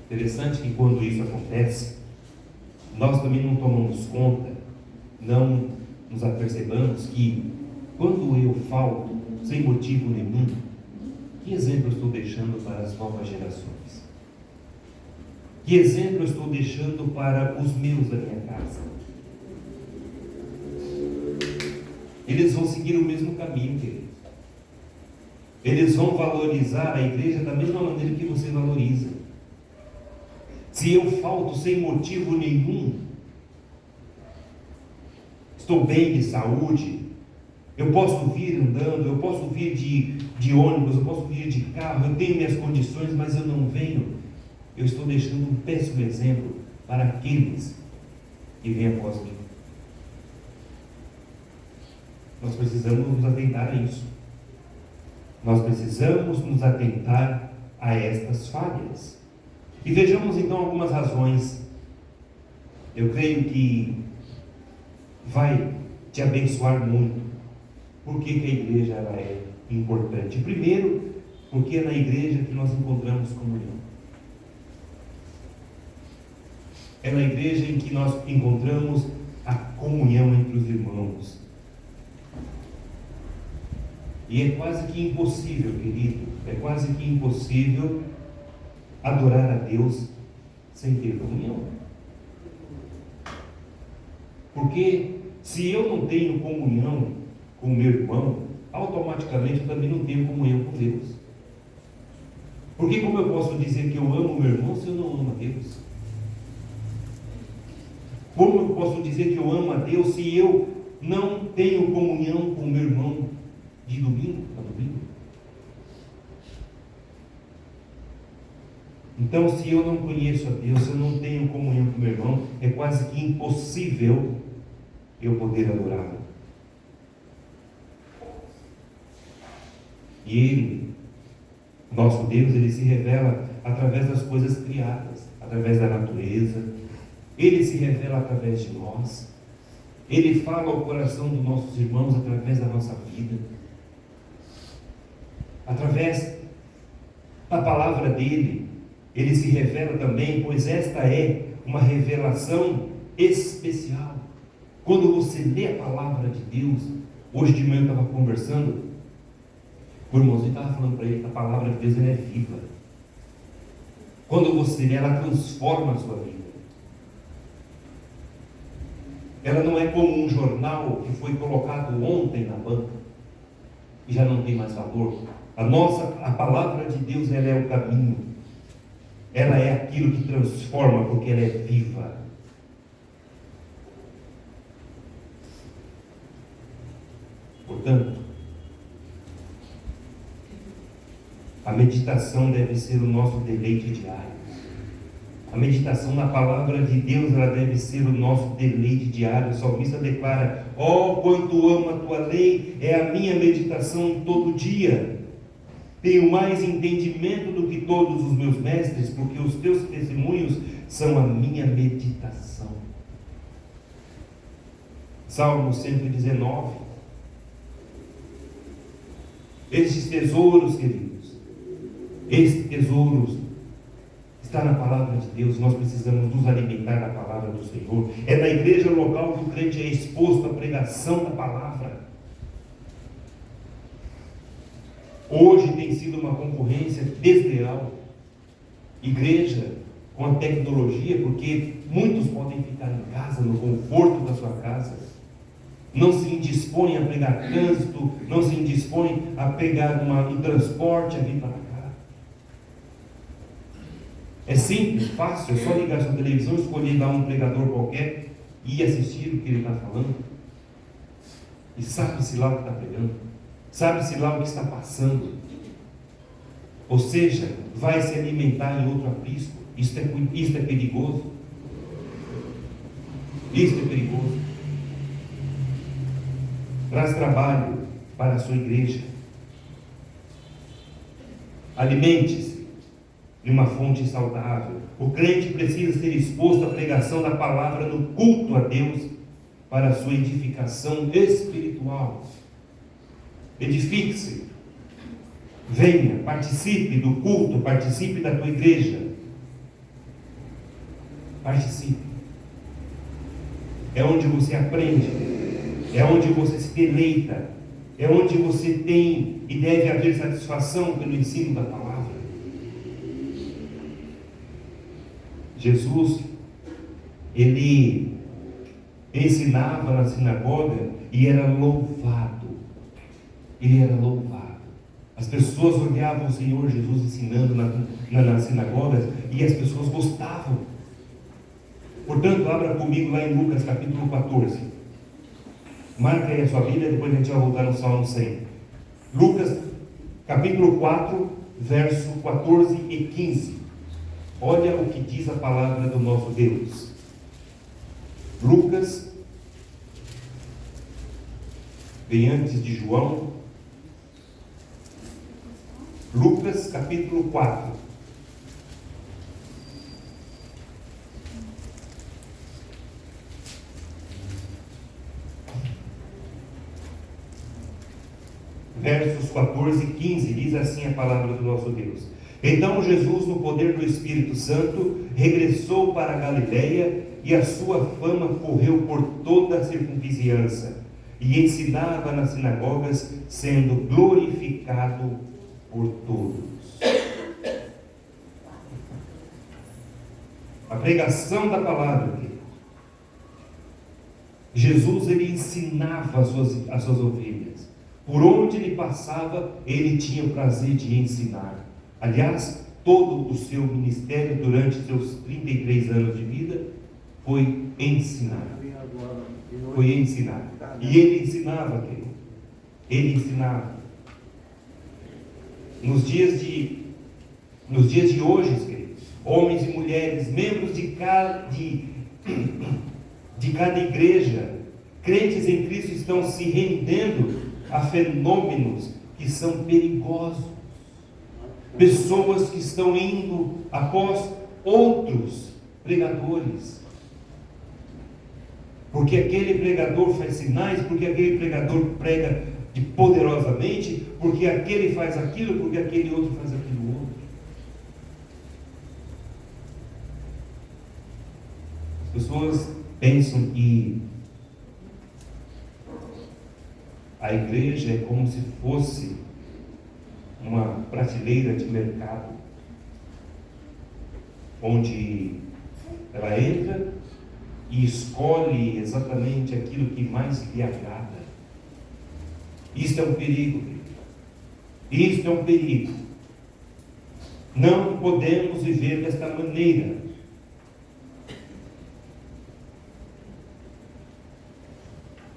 Interessante que quando isso acontece, nós também não tomamos conta, não nos apercebamos que quando eu falto sem motivo nenhum, que exemplo eu estou deixando para as novas gerações? Que exemplo eu estou deixando para os meus da minha casa? Eles vão seguir o mesmo caminho, querido. Eles vão valorizar a igreja da mesma maneira que você valoriza. Se eu falto sem motivo nenhum, estou bem de saúde, eu posso vir andando, eu posso vir de ônibus, eu posso vir de carro, eu tenho minhas condições, mas eu não venho, eu estou deixando um péssimo exemplo para aqueles que vêm após mim. Nós precisamos nos atentar a isso. Nós precisamos nos atentar a estas falhas. E vejamos então algumas razões. Eu creio que vai te abençoar muito. Por que a igreja ela é importante? Primeiro, porque é na igreja que nós encontramos comunhão. É na igreja em que nós encontramos a comunhão entre os irmãos. E é quase que impossível, querido, é quase que impossível adorar a Deus sem ter comunhão. Porque se eu não tenho comunhão com o meu irmão, automaticamente eu também não tenho comunhão com Deus. Porque como eu posso dizer que eu amo o meu irmão se eu não amo a Deus? Como eu posso dizer que eu amo a Deus se eu não tenho comunhão com o meu irmão de domingo a domingo? Então, se eu não conheço a Deus, se eu não tenho comunhão com meu irmão, é quase que impossível eu poder adorá-lo. E Ele, nosso Deus, Ele se revela através das coisas criadas, através da natureza. Ele se revela através de nós. Ele fala ao coração dos nossos irmãos através da nossa vida. Através da palavra dele, Ele se revela também, pois esta é uma revelação especial. Quando você lê a palavra de Deus, hoje de manhã eu estava conversando, o irmãozinho estava falando para ele que a palavra de Deus ela é viva. Quando você lê, ela transforma a sua vida. Ela não é como um jornal que foi colocado ontem na banca e já não tem mais valor. A palavra de Deus, ela é o caminho. Ela é aquilo que transforma, porque ela é viva. Portanto, a meditação deve ser o nosso deleite diário. A meditação na palavra de Deus, ela deve ser o nosso deleite diário. O salmista declara: ó, quanto amo a tua lei, é a minha meditação todo dia. Tenho mais entendimento do que todos os meus mestres, porque os teus testemunhos são a minha meditação. Salmo 119. Estes tesouros, queridos, estes tesouros está na palavra de Deus. Nós precisamos nos alimentar da palavra do Senhor. É na igreja local que o crente é exposto à pregação da palavra. Hoje tem sido uma concorrência desleal. Igreja com a tecnologia, porque muitos podem ficar em casa, no conforto da sua casa. Não se indispõem a pegar trânsito, não se indispõem a pegar um transporte, a vir para cá. É simples, fácil, é só ligar sua televisão, escolher lá um pregador qualquer e assistir o que ele está falando. E sabe-se lá o que está pregando, sabe-se lá o que está passando. Ou seja, vai se alimentar em outro aprisco. Isto é perigoso. Isto é perigoso. Traz trabalho para a sua igreja. Alimente-se de uma fonte saudável. O crente precisa ser exposto à pregação da palavra no culto a Deus para a sua edificação espiritual. Edifique-se. Venha, participe do culto, participe da tua igreja. Participe. É onde você aprende. É onde você se deleita, é onde você tem e deve haver satisfação pelo ensino da palavra. Jesus, ele ensinava na sinagoga e era louvado. Ele era louvado. As pessoas olhavam o Senhor Jesus ensinando nas sinagogas e as pessoas gostavam. Portanto, abra comigo lá em Lucas capítulo 14. Marca aí a sua Bíblia, depois a gente vai voltar no Salmo 100. Lucas, capítulo 4, verso 14 e 15. Olha o que diz a palavra do nosso Deus. Lucas, bem antes de João. Lucas, capítulo 4. Versos 14 e 15, diz assim a palavra do nosso Deus. Então Jesus, no poder do Espírito Santo, regressou para a Galileia, e a sua fama correu por toda a circunvizinhança, e ensinava nas sinagogas, sendo glorificado por todos. A pregação da palavra, Jesus, ele ensinava as suas ovelhas. Por onde ele passava, ele tinha o prazer de ensinar. Aliás, todo o seu ministério durante seus 33 anos de vida foi ensinar. Foi ensinar. E ele ensinava, querido. Ele ensinava. Nos dias de hoje, queridos, homens e mulheres, membros de cada igreja, crentes em Cristo, estão se rendendo a fenômenos que são perigosos. Pessoas que estão indo após outros pregadores. Porque aquele pregador faz sinais, porque aquele pregador prega poderosamente, porque aquele faz aquilo, porque aquele outro faz aquilo outro. As pessoas pensam que a igreja é como se fosse uma prateleira de mercado, onde ela entra e escolhe exatamente aquilo que mais lhe agrada. Isto é um perigo, isto é um perigo. Não podemos viver desta maneira.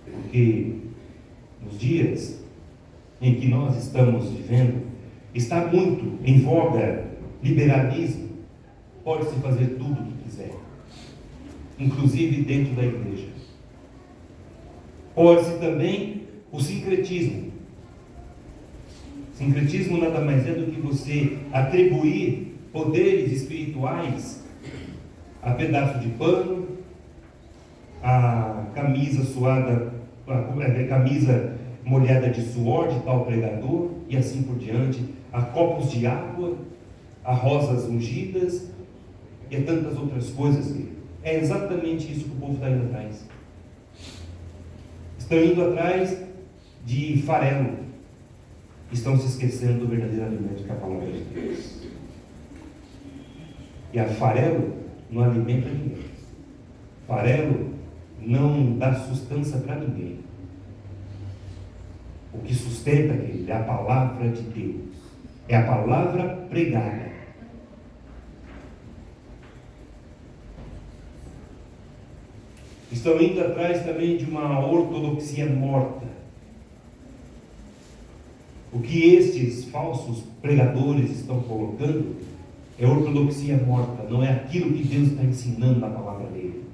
Porque nos dias em que nós estamos vivendo, está muito em voga liberalismo. Pode-se fazer tudo o que quiser, inclusive dentro da igreja. Pode-se também o sincretismo. Sincretismo nada mais é do que você atribuir poderes espirituais a pedaço de pano, a camisa suada, a camisa molhada de suor de tal pregador, e assim por diante, a copos de água, a rosas ungidas e a tantas outras coisas. É exatamente isso que o povo está indo atrás. Estão indo atrás de farelo. Estão se esquecendo do verdadeiro alimento, que é a palavra de Deus. E a farelo não alimenta ninguém. Farelo não dá sustância para ninguém. O que sustenta aquele é a palavra de Deus. É a palavra pregada. Estão indo atrás também de uma ortodoxia morta. O que estes falsos pregadores estão colocando é ortodoxia morta, não é aquilo que Deus está ensinando na palavra dele.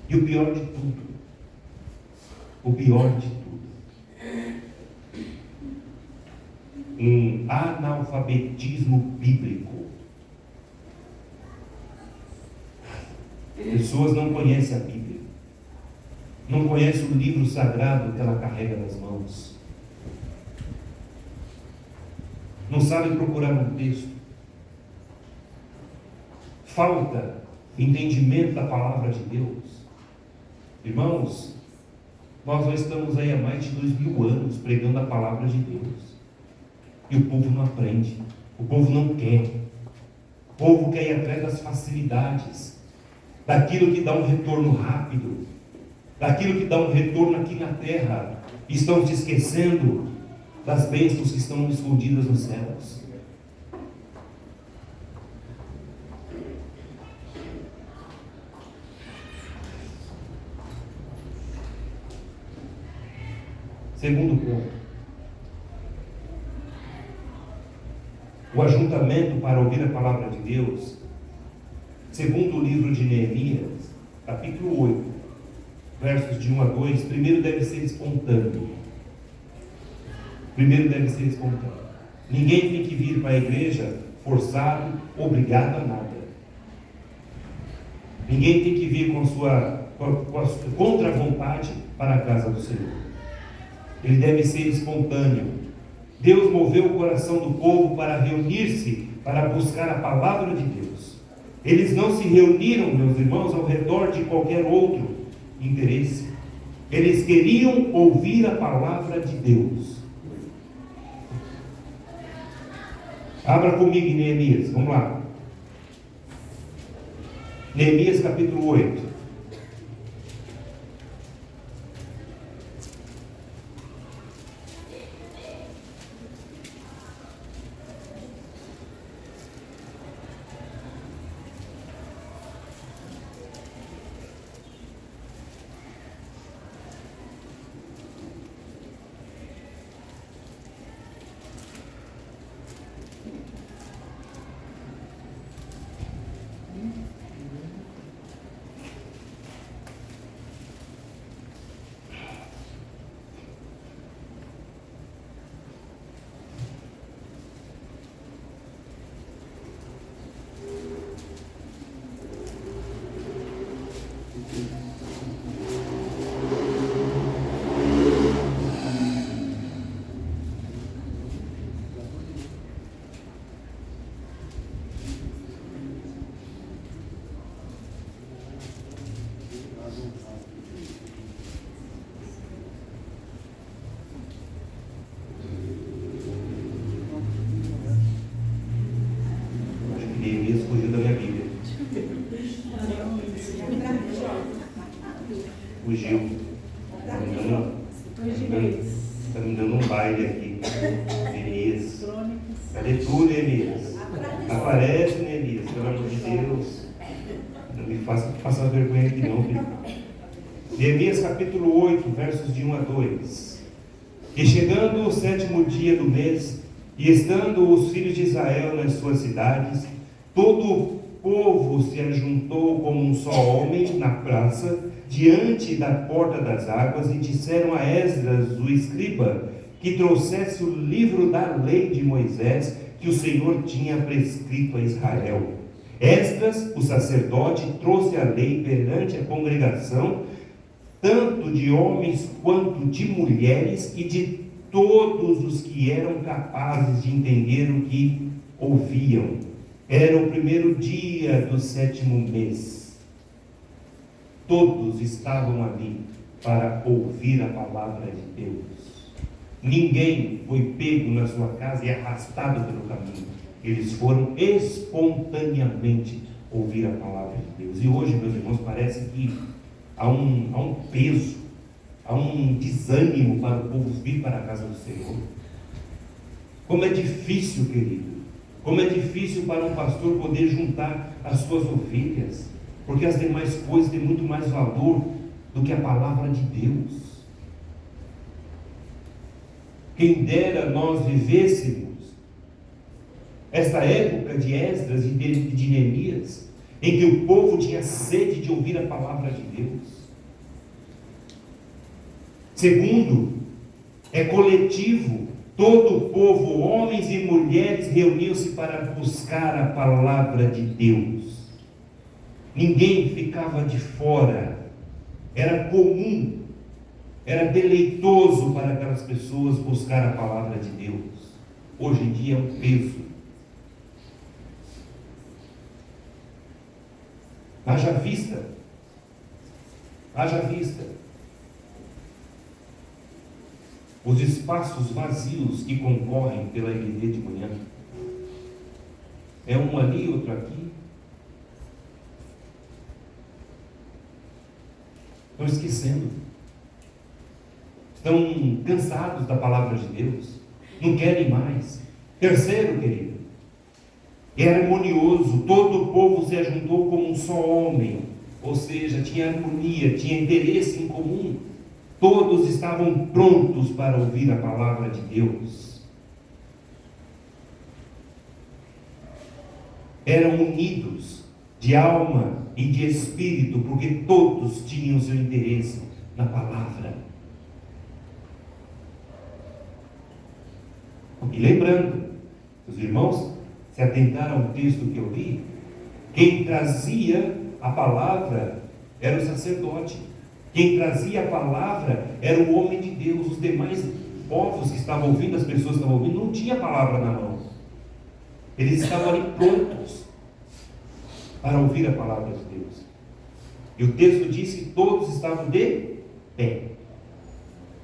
E o pior de tudo, um analfabetismo bíblico. Pessoas não conhecem a Bíblia, não conhecem o livro sagrado que ela carrega nas mãos, não sabem procurar um texto, falta entendimento da palavra de Deus. Irmãos, nós já estamos aí há mais de 2000 anos pregando a palavra de Deus, e o povo não aprende, o povo não quer, o povo quer ir atrás das facilidades, daquilo que dá um retorno rápido, daquilo que dá um retorno aqui na terra. Estão se esquecendo das bênçãos que estão escondidas nos céus. Segundo ponto, o ajuntamento para ouvir a palavra de Deus, segundo o livro de Neemias, capítulo 8, versos de 1 a 2, primeiro deve ser espontâneo. Ninguém tem que vir para a igreja forçado, obrigado a nada. Ninguém tem que vir com a sua contra a vontade para a casa do Senhor. Ele deve ser espontâneo. Deus moveu o coração do povo para reunir-se, para buscar a palavra de Deus. Eles não se reuniram, meus irmãos, ao redor de qualquer outro interesse. Eles queriam ouvir a palavra de Deus. Abra comigo em Neemias, vamos lá. Neemias capítulo 8. Fugiu. Está me dando um baile aqui. Elias. Cadê tu, Elias? Aparece, né, Elias? Pelo amor de Deus. Não me faça passar vergonha aqui não, filho. Neemias capítulo 8, versos de 1 a 2. E chegando o 7º dia do mês, e estando os filhos de Israel nas suas cidades, todo o povo se ajuntou como um só homem na praça, diante da porta das águas, e disseram a Esdras, o escriba, que trouxesse o livro da lei de Moisés, que o Senhor tinha prescrito a Israel. Esdras, o sacerdote, trouxe a lei perante a congregação, tanto de homens quanto de mulheres, e de todos os que eram capazes de entender o que ouviam. Era o 1º dia do 7º mês. Todos estavam ali para ouvir a palavra de Deus. Ninguém foi pego na sua casa e arrastado pelo caminho. Eles foram espontaneamente ouvir a palavra de Deus. E hoje, meus irmãos, parece que há um peso, há um desânimo para o povo vir para a casa do Senhor. Como é difícil, querido. Como é difícil para um pastor poder juntar as suas ovelhas, porque as demais coisas têm muito mais valor do que a palavra de Deus. Quem dera nós vivêssemos esta época de Esdras e de Neemias, em que o povo tinha sede de ouvir a palavra de Deus. Segundo, é coletivo. Todo o povo, homens e mulheres, reuniu-se para buscar a palavra de Deus. Ninguém ficava de fora. Era comum, era deleitoso para aquelas pessoas buscar a palavra de Deus. Hoje em dia é um peso. Haja vista. Haja vista. Os espaços vazios que concorrem pela igreja de manhã. É um ali, outro aqui. Estão esquecendo. Estão cansados da palavra de Deus. Não querem mais. Terceiro, querido, é harmonioso. Todo o povo se ajuntou como um só homem. Ou seja, tinha harmonia, tinha interesse em comum. Todos estavam prontos para ouvir a palavra de Deus. Eram unidos de alma e de espírito, porque todos tinham seu interesse na palavra. E lembrando, os irmãos se atentaram ao texto que eu li, quem trazia a palavra era o sacerdote. Quem trazia a palavra era o homem de Deus. Os demais povos que estavam ouvindo, as pessoas que estavam ouvindo, não tinha a palavra na mão. Eles estavam ali prontos para ouvir a palavra de Deus. E o texto diz que todos estavam de pé.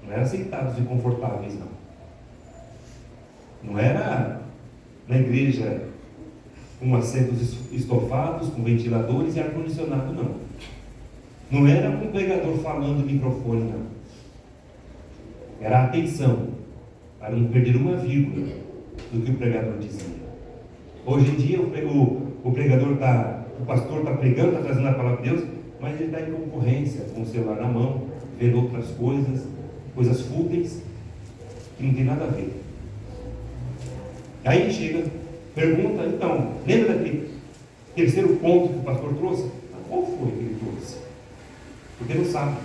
Não eram sentados e confortáveis, não. Não era na igreja com assentos estofados, com ventiladores e ar-condicionado, não. Não era com o pregador falando no microfone, não. Era atenção, para não perder uma vírgula do que o pregador dizia. Hoje em dia o pregador o pastor está pregando, está trazendo a palavra de Deus, mas ele está em concorrência, com o celular na mão, vendo outras coisas fúteis, que não tem nada a ver. Aí chega, pergunta, então, lembra daquele terceiro ponto que o pastor trouxe? Qual foi que ele trouxe? Porque não sabe.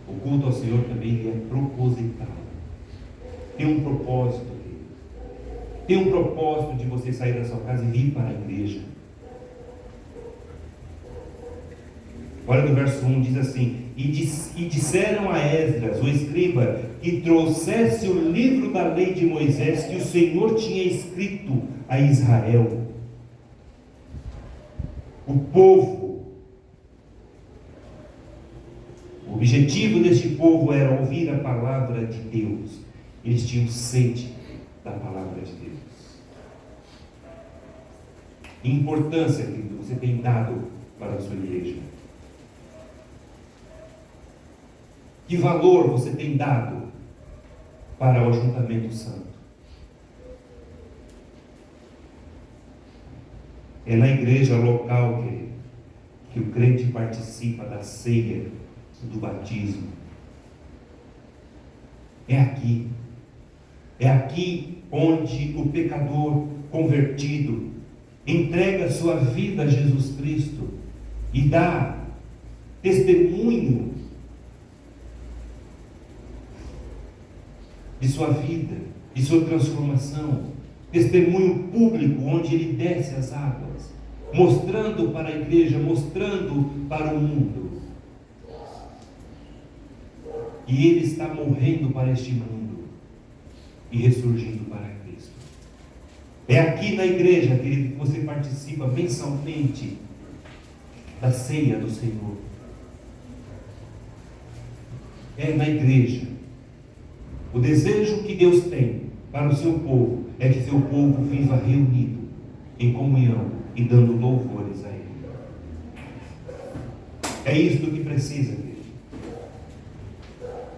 O culto ao Senhor também é proposital. Tem um propósito. Tem um propósito de você sair da sua casa e vir para a igreja. Olha no verso 1, diz assim: e disseram a Esdras, o escriba, que trouxesse o livro da lei de Moisés, que o Senhor tinha escrito a Israel. O povo, o objetivo deste povo era ouvir a palavra de Deus. Eles tinham sede da palavra de Deus. Que importância, querido, você tem dado para a sua igreja? Que valor você tem dado para o ajuntamento santo? É na igreja local, querido, que o crente participa da ceia do batismo. É aqui. É aqui onde o pecador convertido entrega sua vida a Jesus Cristo e dá testemunho de sua vida, de sua transformação, testemunho público onde ele desce as águas, mostrando para a igreja, mostrando para o mundo. E ele está morrendo para este mundo e ressurgindo para Cristo. É aqui na igreja, querido, que você participa mensalmente da ceia do Senhor. É na igreja. O desejo que Deus tem para o seu povo é que seu povo viva reunido em comunhão e dando louvores a Ele. É isso que precisa, querido.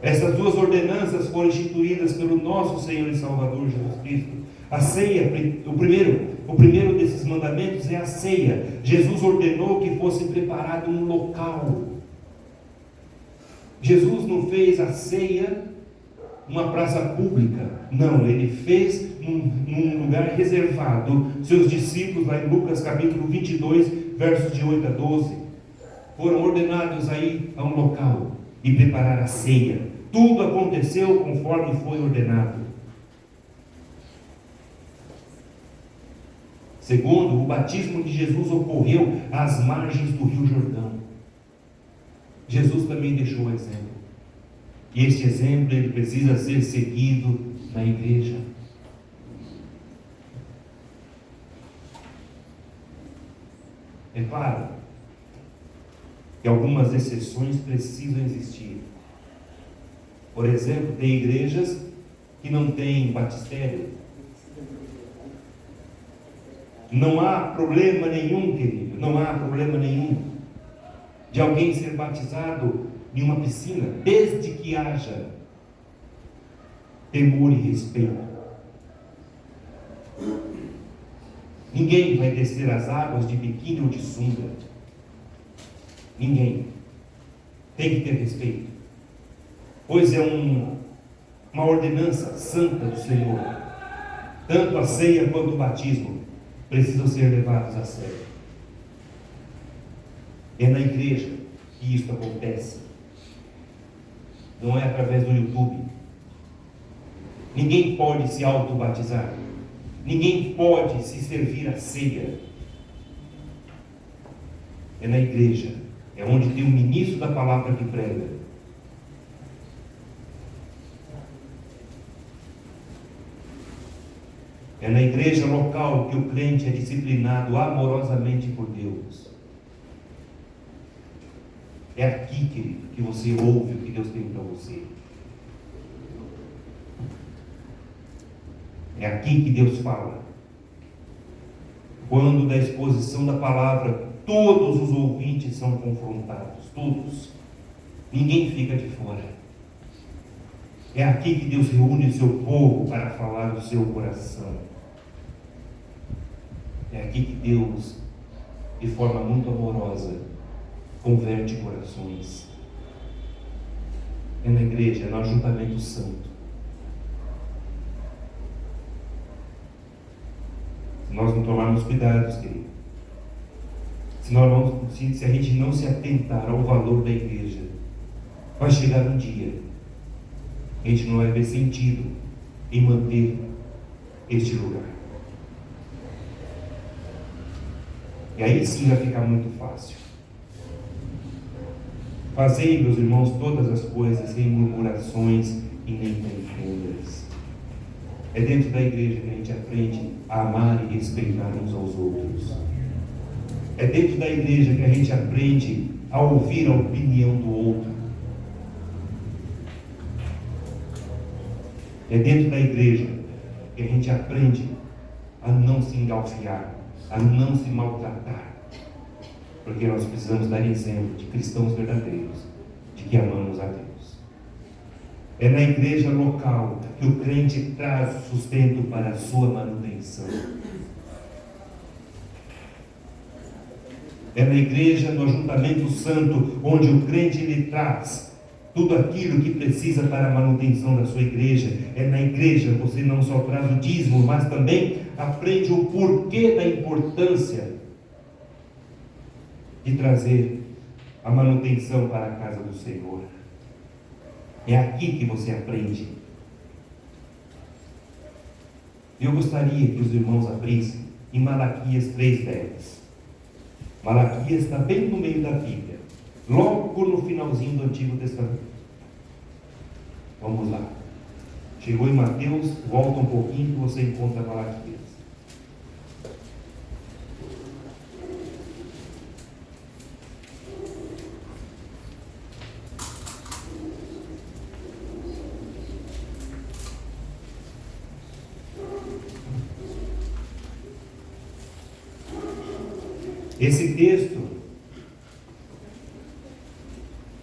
Essas duas ordenanças foram instituídas pelo nosso Senhor e Salvador Jesus Cristo. A ceia, o primeiro desses mandamentos é a ceia. Jesus ordenou que fosse preparado um local. Jesus não fez a ceia numa praça pública. Não, ele fez num lugar reservado. Seus discípulos, lá em Lucas capítulo 22, versos de 8 a 12, foram ordenados a ir a um local e preparar a ceia. Tudo aconteceu conforme foi ordenado. Segundo, o batismo de Jesus ocorreu às margens do Rio Jordão. Jesus também deixou o exemplo. E este exemplo ele precisa ser seguido na igreja. É claro que algumas exceções precisam existir. Por exemplo, tem igrejas que não têm batistério. Não há problema nenhum, querido, não há problema nenhum de alguém ser batizado em uma piscina, desde que haja temor e respeito. Ninguém vai descer as águas de biquíni ou de sunga. Ninguém. Tem que ter respeito. Pois é uma ordenança santa do Senhor. Tanto a ceia quanto o batismo precisam ser levados a sério. É na igreja que isso acontece. Não é através do YouTube. Ninguém pode se auto-batizar. Ninguém pode se servir a ceia. É na igreja. É onde tem o ministro da palavra que prega. É na igreja local que o crente é disciplinado amorosamente por Deus. É aqui, querido, que você ouve o que Deus tem para você. É aqui que Deus fala. Quando da exposição da palavra, todos os ouvintes são confrontados. Todos. Ninguém fica de fora. É aqui que Deus reúne o seu povo para falar do seu coração. É aqui que Deus, de forma muito amorosa, converte corações. É na igreja, é no ajuntamento santo. Se nós não tomarmos cuidados, querido, se a gente não se atentar ao valor da igreja, vai chegar um dia, a gente não vai ver sentido em manter este lugar. E aí sim vai ficar muito fácil. Fazei, meus irmãos, todas as coisas sem murmurações e nem contendas. É dentro da igreja que a gente aprende a amar e respeitar uns aos outros. É dentro da igreja que a gente aprende a ouvir a opinião do outro. É dentro da igreja que a gente aprende a não se engalfiar, a não se maltratar, porque nós precisamos dar exemplo de cristãos verdadeiros, de que amamos a Deus. É na igreja local que o crente traz sustento para a sua manutenção. É na igreja, no ajuntamento santo, onde o crente ele traz tudo aquilo que precisa para a manutenção da sua igreja. É na igreja você não só traz o dízimo, mas também aprende o porquê da importância de trazer a manutenção para a casa do Senhor. É aqui que você aprende. Eu gostaria que os irmãos abrissem em Malaquias 3:10. Malaquias está bem no meio da Bíblia, logo no finalzinho do Antigo Testamento. Vamos lá. Chegou em Mateus, volta um pouquinho que você encontra Malaquias.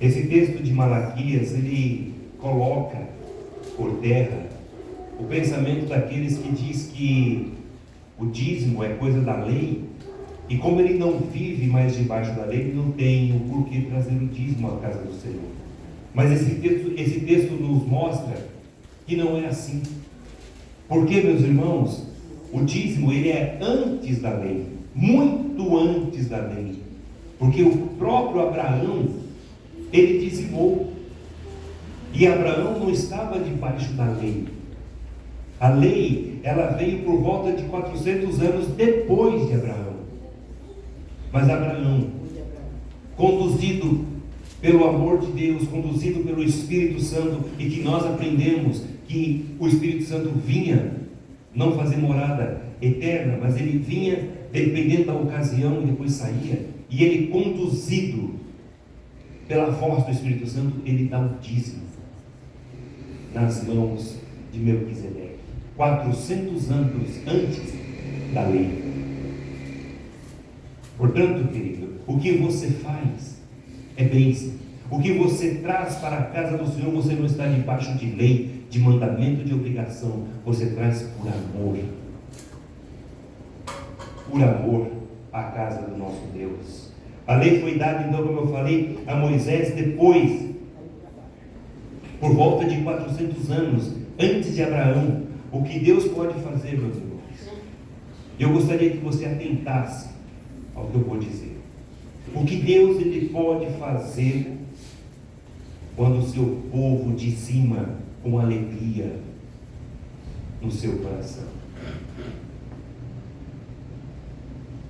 Esse texto de Malaquias, ele coloca por terra o pensamento daqueles que diz que o dízimo é coisa da lei, e como ele não vive mais debaixo da lei, ele não tem o porquê trazer o dízimo à casa do Senhor. Mas esse texto nos mostra que não é assim. Porque, meus irmãos, o dízimo ele é antes da lei, muito antes da lei, porque o próprio Abraão ele dizimou, e Abraão não estava debaixo da lei. A lei ela veio por volta de 400 anos depois de Abraão, mas Abraão, conduzido pelo amor de Deus, conduzido pelo Espírito Santo, e que nós aprendemos que o Espírito Santo vinha não fazer morada eterna, mas ele vinha dependendo da ocasião e depois saía, e ele conduzido pela voz do Espírito Santo, ele dá o dízimo nas mãos de Melquisedeque, 400 anos antes da lei. Portanto, querido, o que você faz é bênção. O que você traz para a casa do Senhor, você não está debaixo de lei, de mandamento, de obrigação. Você traz por amor. Por amor à casa do nosso Deus. A lei foi dada, então, como eu falei, a Moisés depois, por volta de 400 anos, antes de Abraão. O que Deus pode fazer, meus irmãos? Eu gostaria que você atentasse ao que eu vou dizer. O que Deus ele pode fazer quando o seu povo dizima com alegria no seu coração.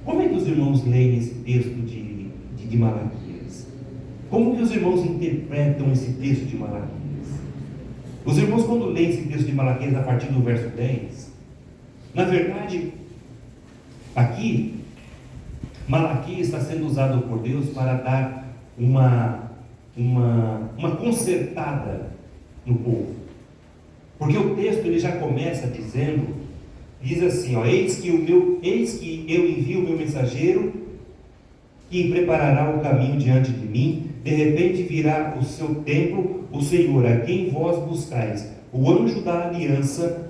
Como é que os irmãos leem esse texto de Malaquias? Como que os irmãos interpretam esse texto de Malaquias? Os irmãos, quando leem esse texto de Malaquias a partir do verso 10, na verdade, aqui, Malaquias está sendo usado por Deus para dar uma consertada no povo. Porque o texto ele já começa dizendo, diz assim, ó, eis que eu envio o meu mensageiro, que preparará o caminho diante de mim. De repente virá o seu tempo, o Senhor, a quem vós buscais, o anjo da aliança,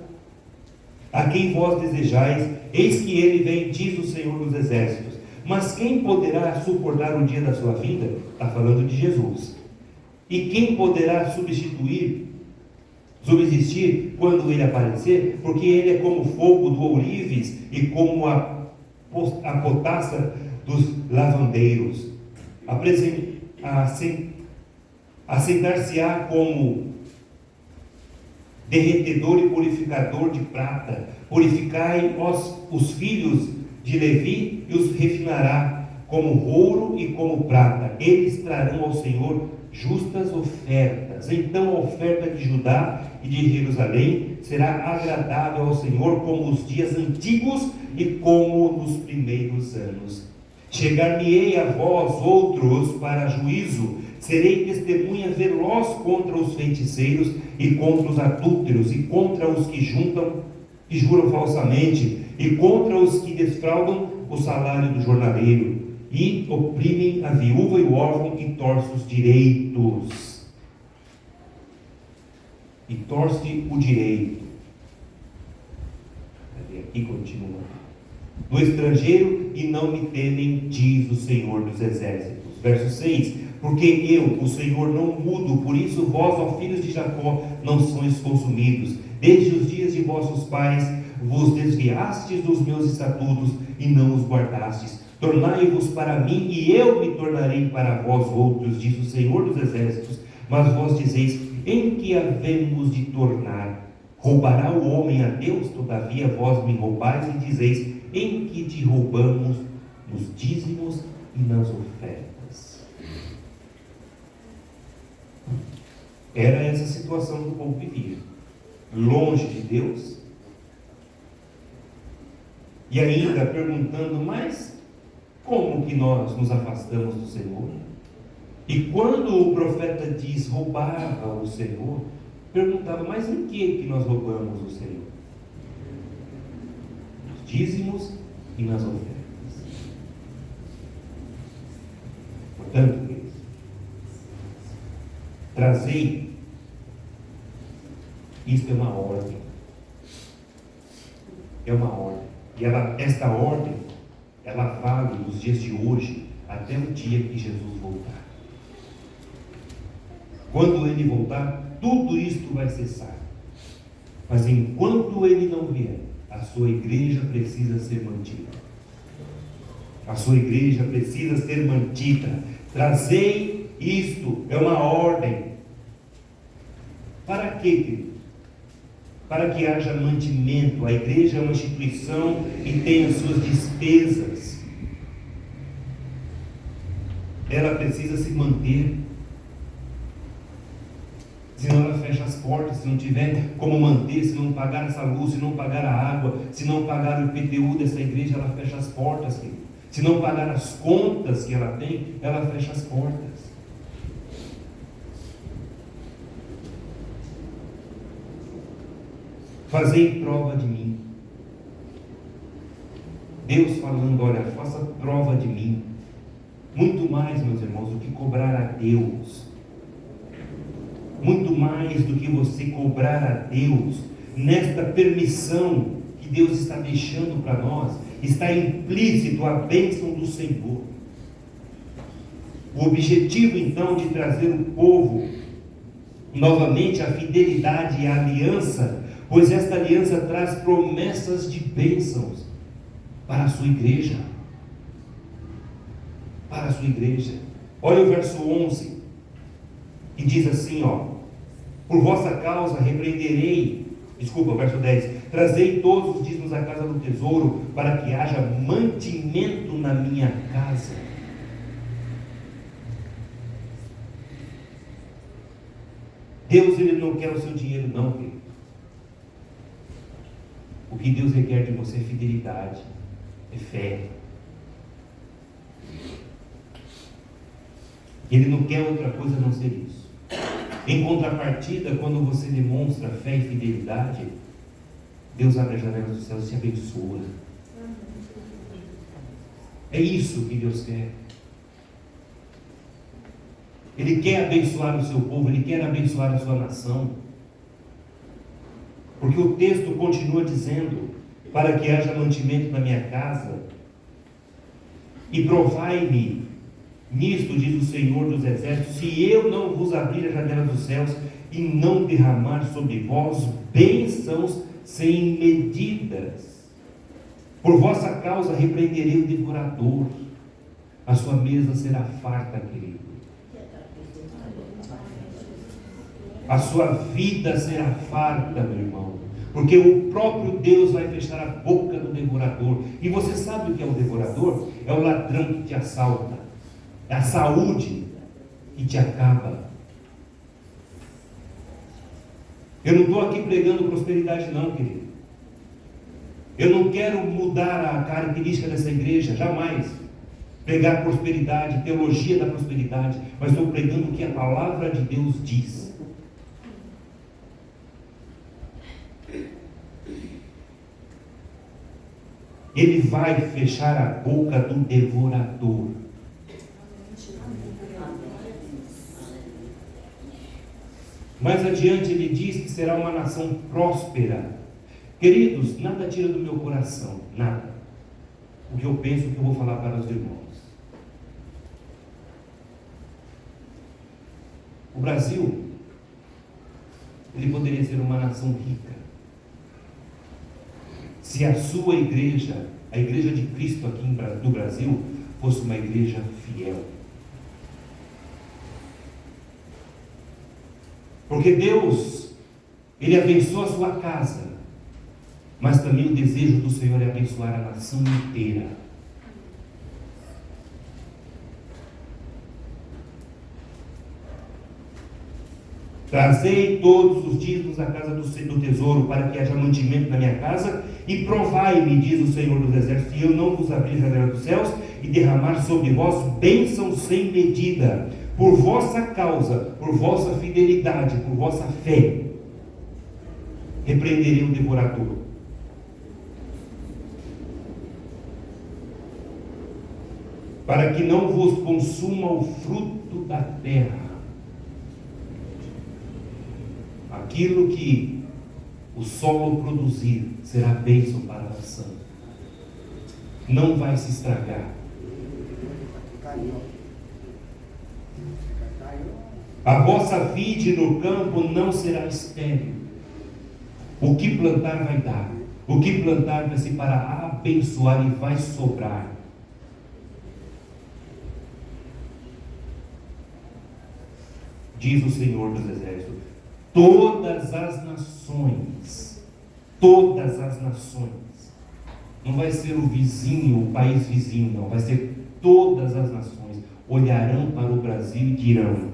a quem vós desejais, eis que ele vem, diz o Senhor dos exércitos. Mas quem poderá suportar o dia da sua vinda? Está falando de Jesus. E quem poderá subsistir quando ele aparecer? Porque ele é como fogo do ourives e como a potassa dos lavandeiros. Assentar-se-á como derretedor e purificador de prata. Purificai os filhos de Levi e os refinará como ouro e como prata. Eles trarão ao Senhor justas ofertas. Então a oferta de Judá e de Jerusalém será agradável ao Senhor como os dias antigos e como nos primeiros anos. Chegar-me-ei a vós outros para juízo, Serei testemunha veloz contra os feiticeiros e contra os adúlteros e contra os que juram falsamente e contra os que defraudam o salário do jornaleiro e oprimem a viúva e o órfão e torcem os direitos. E torce o direito. Aqui continua. Do estrangeiro e não me temem, diz o Senhor dos Exércitos. Verso 6. Porque eu, o Senhor, não mudo, por isso vós, ó filhos de Jacó, não sois consumidos. Desde os dias de vossos pais vos desviastes dos meus estatutos e não os guardastes. Tornai-vos para mim e eu me tornarei para vós outros, diz o Senhor dos Exércitos. Mas vós dizeis, em que havemos de tornar? Roubará o homem a Deus? Todavia vós me roubais e dizeis, em que te roubamos? Nos dízimos e nas ofertas. Era essa situação que o povo vivia, longe de Deus, e ainda perguntando, mas como que nós nos afastamos do Senhor? E quando o profeta diz roubava o Senhor, perguntava, mas em que nós roubamos o Senhor? Nos dízimos e nas ofertas. Portanto, queridos, trazei, isto é uma ordem. É uma ordem. E esta ordem, ela vale nos dias de hoje, até o dia que Jesus voltar. Quando Ele voltar, tudo isto vai cessar. Mas enquanto Ele não vier, a sua igreja precisa ser mantida. A sua igreja precisa ser mantida. Trazei isto, é uma ordem. Para quê, querido? Para que haja mantimento. A igreja é uma instituição e tem as suas despesas. Ela precisa se manter. Senão ela fecha as portas, se não tiver como manter, se não pagar essa luz, se não pagar a água, se não pagar o IPTU dessa igreja, ela fecha as portas, querido. Se não pagar as contas que ela tem, ela fecha as portas. Fazei prova de mim. Deus falando, olha, faça prova de mim. Muito mais, meus irmãos, do que cobrar a Deus. Muito mais do que você cobrar a Deus, nesta permissão que Deus está deixando para nós, está implícito a bênção do Senhor. O objetivo então de trazer o povo novamente a fidelidade e a aliança, pois esta aliança traz promessas de bênçãos para a sua igreja. Para a sua igreja. Olha o verso 11, que diz assim, por vossa causa repreenderei, verso 10, trazei todos os dízimos à casa do tesouro, para que haja mantimento na minha casa. Deus, Ele não quer o seu dinheiro não, querido. O que Deus requer de você é fidelidade, é fé. Ele não quer outra coisa a não ser isso. Em contrapartida, quando você demonstra fé e fidelidade, Deus abre as janelas dos céus e te abençoa. É isso que Deus quer. Ele quer abençoar o seu povo, Ele quer abençoar a sua nação. Porque o texto continua dizendo, para que haja mantimento na minha casa, e provai-me nisto, diz o Senhor dos Exércitos, se eu não vos abrir as janelas dos céus e não derramar sobre vós bênçãos sem medidas. Por vossa causa repreenderei o devorador. A sua mesa será farta, querido. A sua vida será farta, meu irmão. Porque o próprio Deus vai fechar a boca do devorador. E você sabe o que é o devorador? É o ladrão que te assalta. É a saúde que te acaba. Eu não estou aqui pregando prosperidade não, querido. Eu não quero mudar a característica dessa igreja, jamais. pregar prosperidade, teologia da prosperidade, mas estou pregando o que a palavra de Deus diz. Ele vai fechar a boca do devorador. Mais adiante ele diz que será uma nação próspera. Queridos, nada tira do meu coração, nada. O que eu penso, o que eu vou falar para os irmãos. O Brasil, ele poderia ser uma nação rica, se a sua igreja, a igreja de Cristo aqui no Brasil, fosse uma igreja fiel. Porque Deus, Ele abençoa a sua casa, mas também o desejo do Senhor é abençoar a nação inteira. Trazei todos os dízimos à casa do tesouro, para que haja mantimento na minha casa, e provai-me, diz o Senhor dos Exércitos, e eu não vos abrir a janela dos céus, e derramar sobre vós bênçãos sem medida, por vossa causa, por vossa fidelidade, por vossa fé. Repreenderei o devorador. Para que não vos consuma o fruto da terra. Aquilo que o solo produzir será bênção para a nação. Não vai se estragar. A vossa vide no campo não será estéril. O que plantar vai dar. O que plantar vai ser para abençoar e vai sobrar. Diz o Senhor dos Exércitos: todas as nações, não vai ser o vizinho, o país vizinho, não, vai ser todas as nações, olharão para o Brasil e dirão: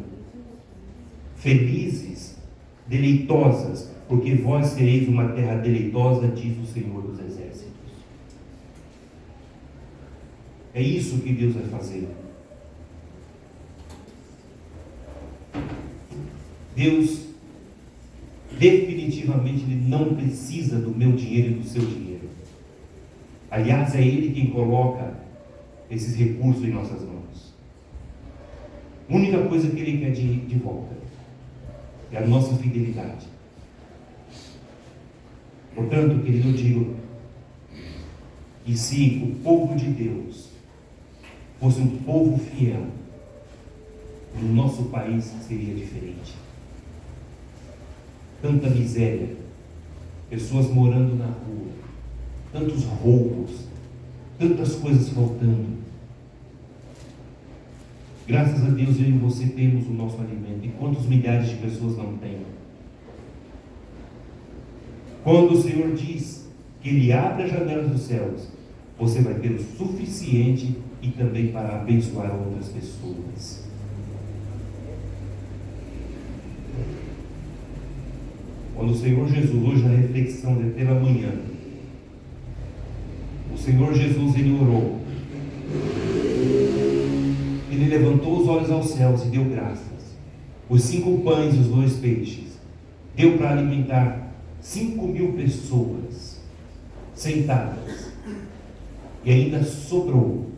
felizes, deleitosas, porque vós sereis uma terra deleitosa, diz o Senhor dos Exércitos. É isso que Deus vai fazer. Deus, definitivamente, Ele não precisa do meu dinheiro e do seu dinheiro. Aliás, é Ele quem coloca esses recursos em nossas mãos. A única coisa que Ele quer de volta é a nossa fidelidade. Portanto, querido, eu digo, e se o povo de Deus fosse um povo fiel, o nosso país seria diferente. Tanta miséria, pessoas morando na rua, tantos roubos, tantas coisas faltando. Graças a Deus eu e você temos o nosso alimento. E quantos milhares de pessoas não têm? Quando o Senhor diz que Ele abre as janelas dos céus, você vai ter o suficiente e também para abençoar outras pessoas. Quando o Senhor Jesus, hoje na reflexão pela manhã, o Senhor Jesus, Ele orou. Ele levantou os olhos aos céus e deu graças. Os 5 pães e os 2 peixes deu para alimentar 5.000 pessoas sentadas. E ainda sobrou.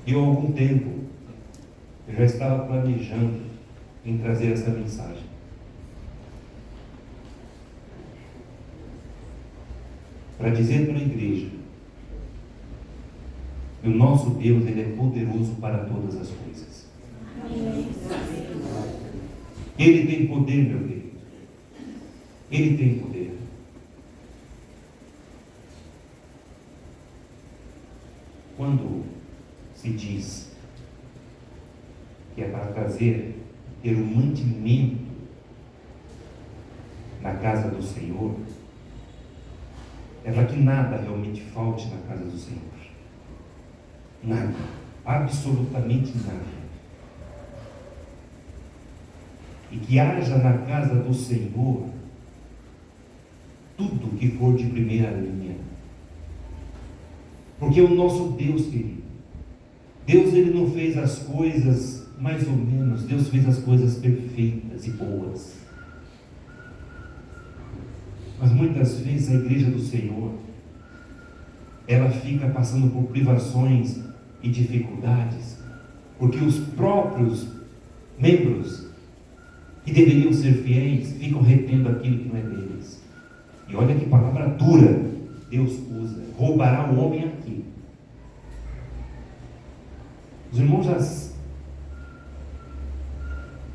Eu, há algum tempo, eu já estava planejando em trazer essa mensagem. Para dizer para a igreja que o nosso Deus, Ele é poderoso para todas as coisas. Ele tem poder, meu querido. Ele tem poder. Quando se diz que é para ter um mantimento na casa do Senhor, é para que nada realmente falte na casa do Senhor. Nada. Absolutamente nada. E que haja na casa do Senhor tudo que for de primeira linha. Porque o nosso Deus, querido, Deus ele não fez as coisas mais ou menos, Deus fez as coisas perfeitas e boas. Mas muitas vezes a igreja do Senhor, ela fica passando por privações e dificuldades, porque os próprios membros que deveriam ser fiéis ficam retendo aquilo que não é deles. E olha que palavra dura Deus usa: roubará o homem aqui. Os irmãos já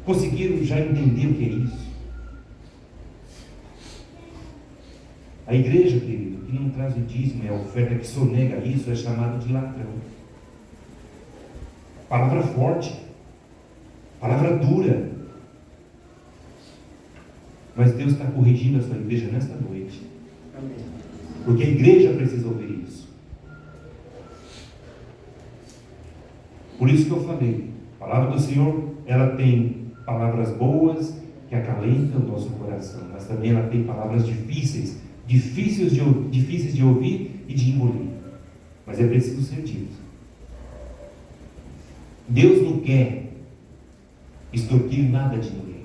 conseguiram já entender o que é isso? A igreja, querido, que não traz o dízimo e a oferta, que sonega isso, é chamado de ladrão. Palavra forte, palavra dura. Mas Deus está corrigindo a sua igreja nesta noite. Amém. Porque a igreja precisa ouvir isso. Por isso que eu falei, a palavra do Senhor, ela tem palavras boas que acalentam o nosso coração, mas também ela tem palavras difíceis de ouvir e de engolir. Mas é preciso ser dito. Deus não quer extorquir nada de ninguém.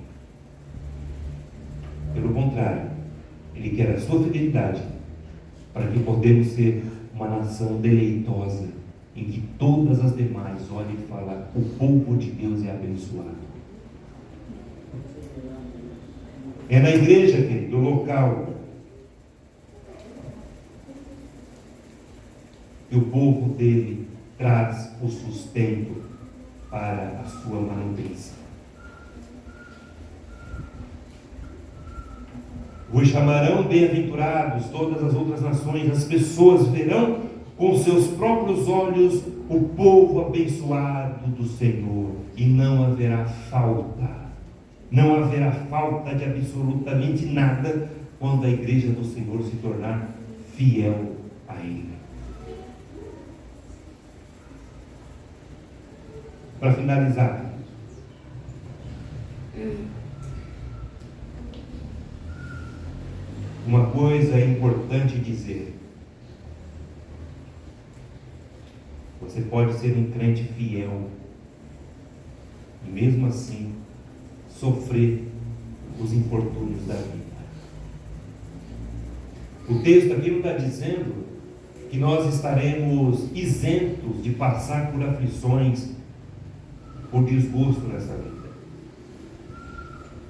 Pelo contrário, Ele quer a sua fidelidade, para que podemos ser uma nação deleitosa, em que todas as demais olhem e falem: o povo de Deus é abençoado. É na igreja, querido, local, que o povo dele traz o sustento para a sua manutenção. Vos chamarão bem-aventurados todas as outras nações, as pessoas verão com seus próprios olhos o povo abençoado do Senhor, e não haverá falta de absolutamente nada quando a igreja do Senhor se tornar fiel a Ele. Para finalizar, uma coisa é importante dizer: você pode ser um crente fiel e mesmo assim sofrer os infortúnios da vida. O texto aqui não está dizendo que nós estaremos isentos de passar por aflições, por desgosto nessa vida.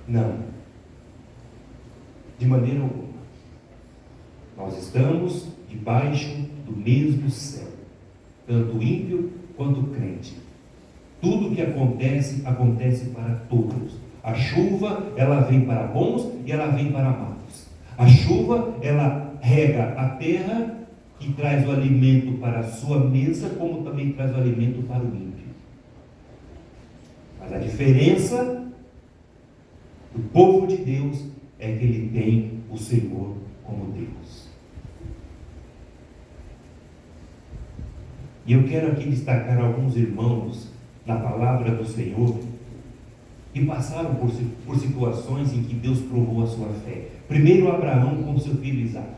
Não, de maneira alguma. Nós estamos debaixo do mesmo céu, tanto ímpio quanto crente. Tudo que acontece, acontece para todos. A chuva, ela vem para bons e ela vem para maus. A chuva, ela rega a terra e traz o alimento para a sua mesa, como também traz o alimento para o ímpio. Mas a diferença do povo de Deus é que ele tem o Senhor como Deus. E eu quero aqui destacar alguns irmãos na palavra do Senhor que passaram por situações em que Deus provou a sua fé. Primeiro, Abraão com seu filho Isaque.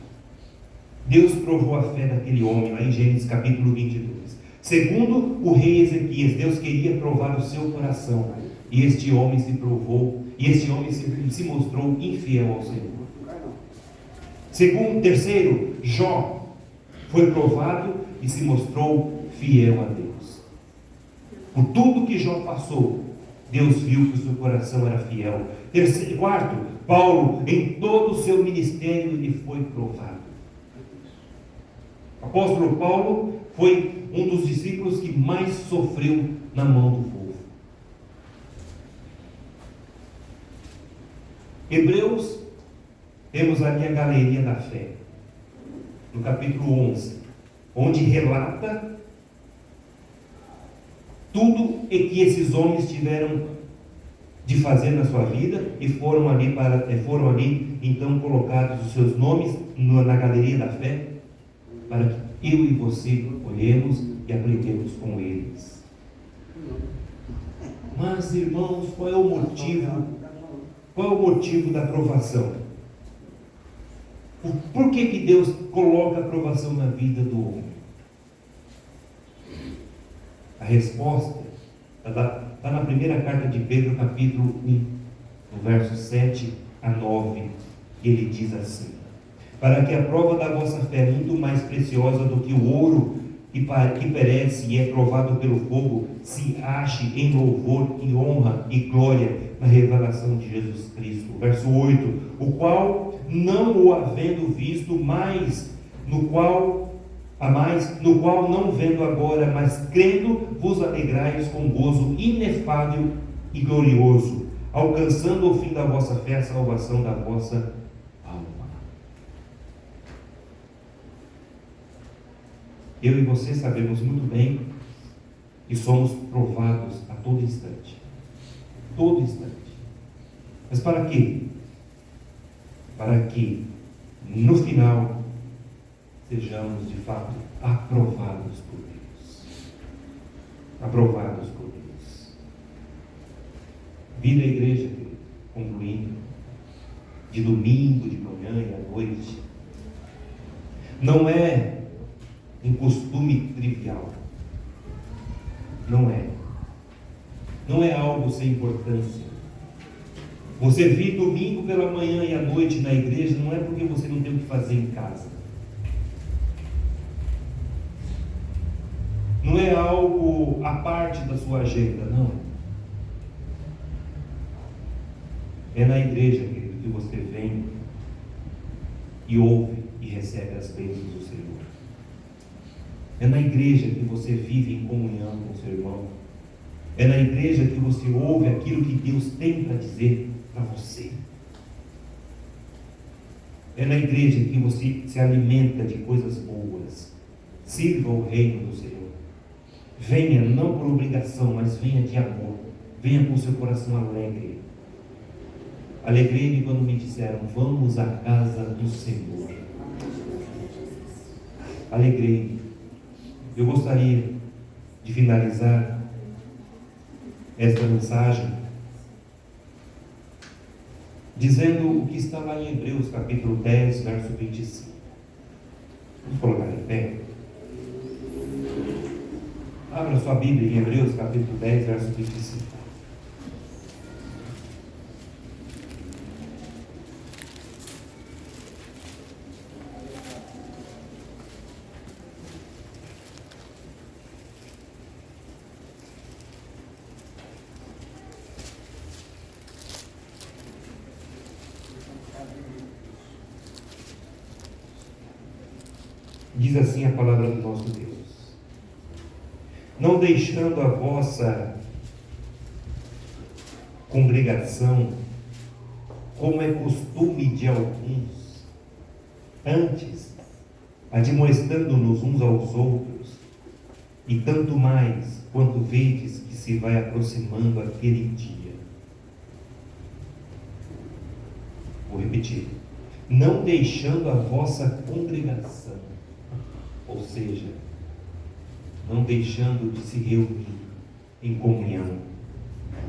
Deus provou a fé daquele homem, lá em Gênesis capítulo 22. Segundo, o rei Ezequias, Deus queria provar o seu coração, e este homem se provou, e este homem se mostrou infiel ao Senhor. Terceiro, Jó foi provado e se mostrou fiel a Deus. Por tudo que Jó passou, Deus viu que o seu coração era fiel. Quarto, Paulo, em todo o seu ministério, ele foi provado. O apóstolo Paulo foi um dos discípulos que mais sofreu na mão do povo. Hebreus, temos ali a galeria da fé, no capítulo 11, onde relata tudo o que esses homens tiveram de fazer na sua vida, e foram ali então colocados os seus nomes na galeria da fé, para que eu e você olhemos e aprendemos com eles. Mas, irmãos, qual é o motivo da provação? Por que Deus coloca a provação na vida do homem? A resposta está na primeira carta de Pedro, capítulo 1, no verso 7 a 9, ele diz assim: para que a prova da vossa fé, muito mais preciosa do que o ouro que perece e é provado pelo fogo, se ache em louvor e honra e glória na revelação de Jesus Cristo. Verso 8: o qual, não o havendo visto, mas no qual não vendo agora, mas crendo, vos alegrais com gozo inefável e glorioso, alcançando o fim da vossa fé, a salvação da vossa alma. Eu e você sabemos muito bem que somos provados a todo instante. Todo instante. Mas para quê? Para que no final sejamos de fato aprovados por Deus. Aprovados por Deus. Vir à igreja, querido, concluindo, de domingo, de manhã e à noite, não é um costume trivial. Não é. Não é algo sem importância. Você vir domingo pela manhã e à noite na igreja não é porque você não tem o que fazer em casa. Não é algo à parte da sua agenda, não. É na igreja, querido, que você vem e ouve e recebe as bênçãos do Senhor. É na igreja que você vive em comunhão com o seu irmão. É na igreja que você ouve aquilo que Deus tem para dizer para você. É na igreja que você se alimenta de coisas boas. Sirva o reino do Senhor. Venha não por obrigação, mas venha de amor. Venha com o seu coração alegre. Alegrei-me quando me disseram: vamos à casa do Senhor. Alegrei-me. Eu gostaria de finalizar esta mensagem dizendo o que está lá em Hebreus, capítulo 10, verso 25. Vamos colocar em pé. Abra sua Bíblia em Hebreus, capítulo 10, verso 25. Diz assim a palavra do nosso Deus: não deixando a vossa congregação, como é costume de alguns, antes, admoestando-nos uns aos outros, e tanto mais quanto vedes que se vai aproximando aquele dia. Vou repetir: não deixando a vossa congregação, ou seja, não deixando de se reunir em comunhão,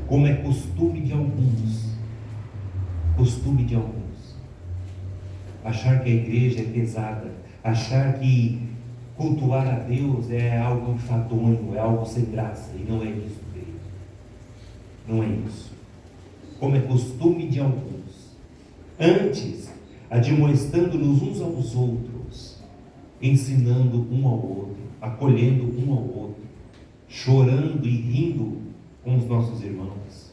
como é costume de alguns, achar que a igreja é pesada, achar que cultuar a Deus é algo enfadonho, é algo sem graça, e não é isso, querido. Não é isso. Como é costume de alguns, antes, admoestando-nos uns aos outros, ensinando um ao outro, acolhendo um ao outro, chorando e rindo com os nossos irmãos.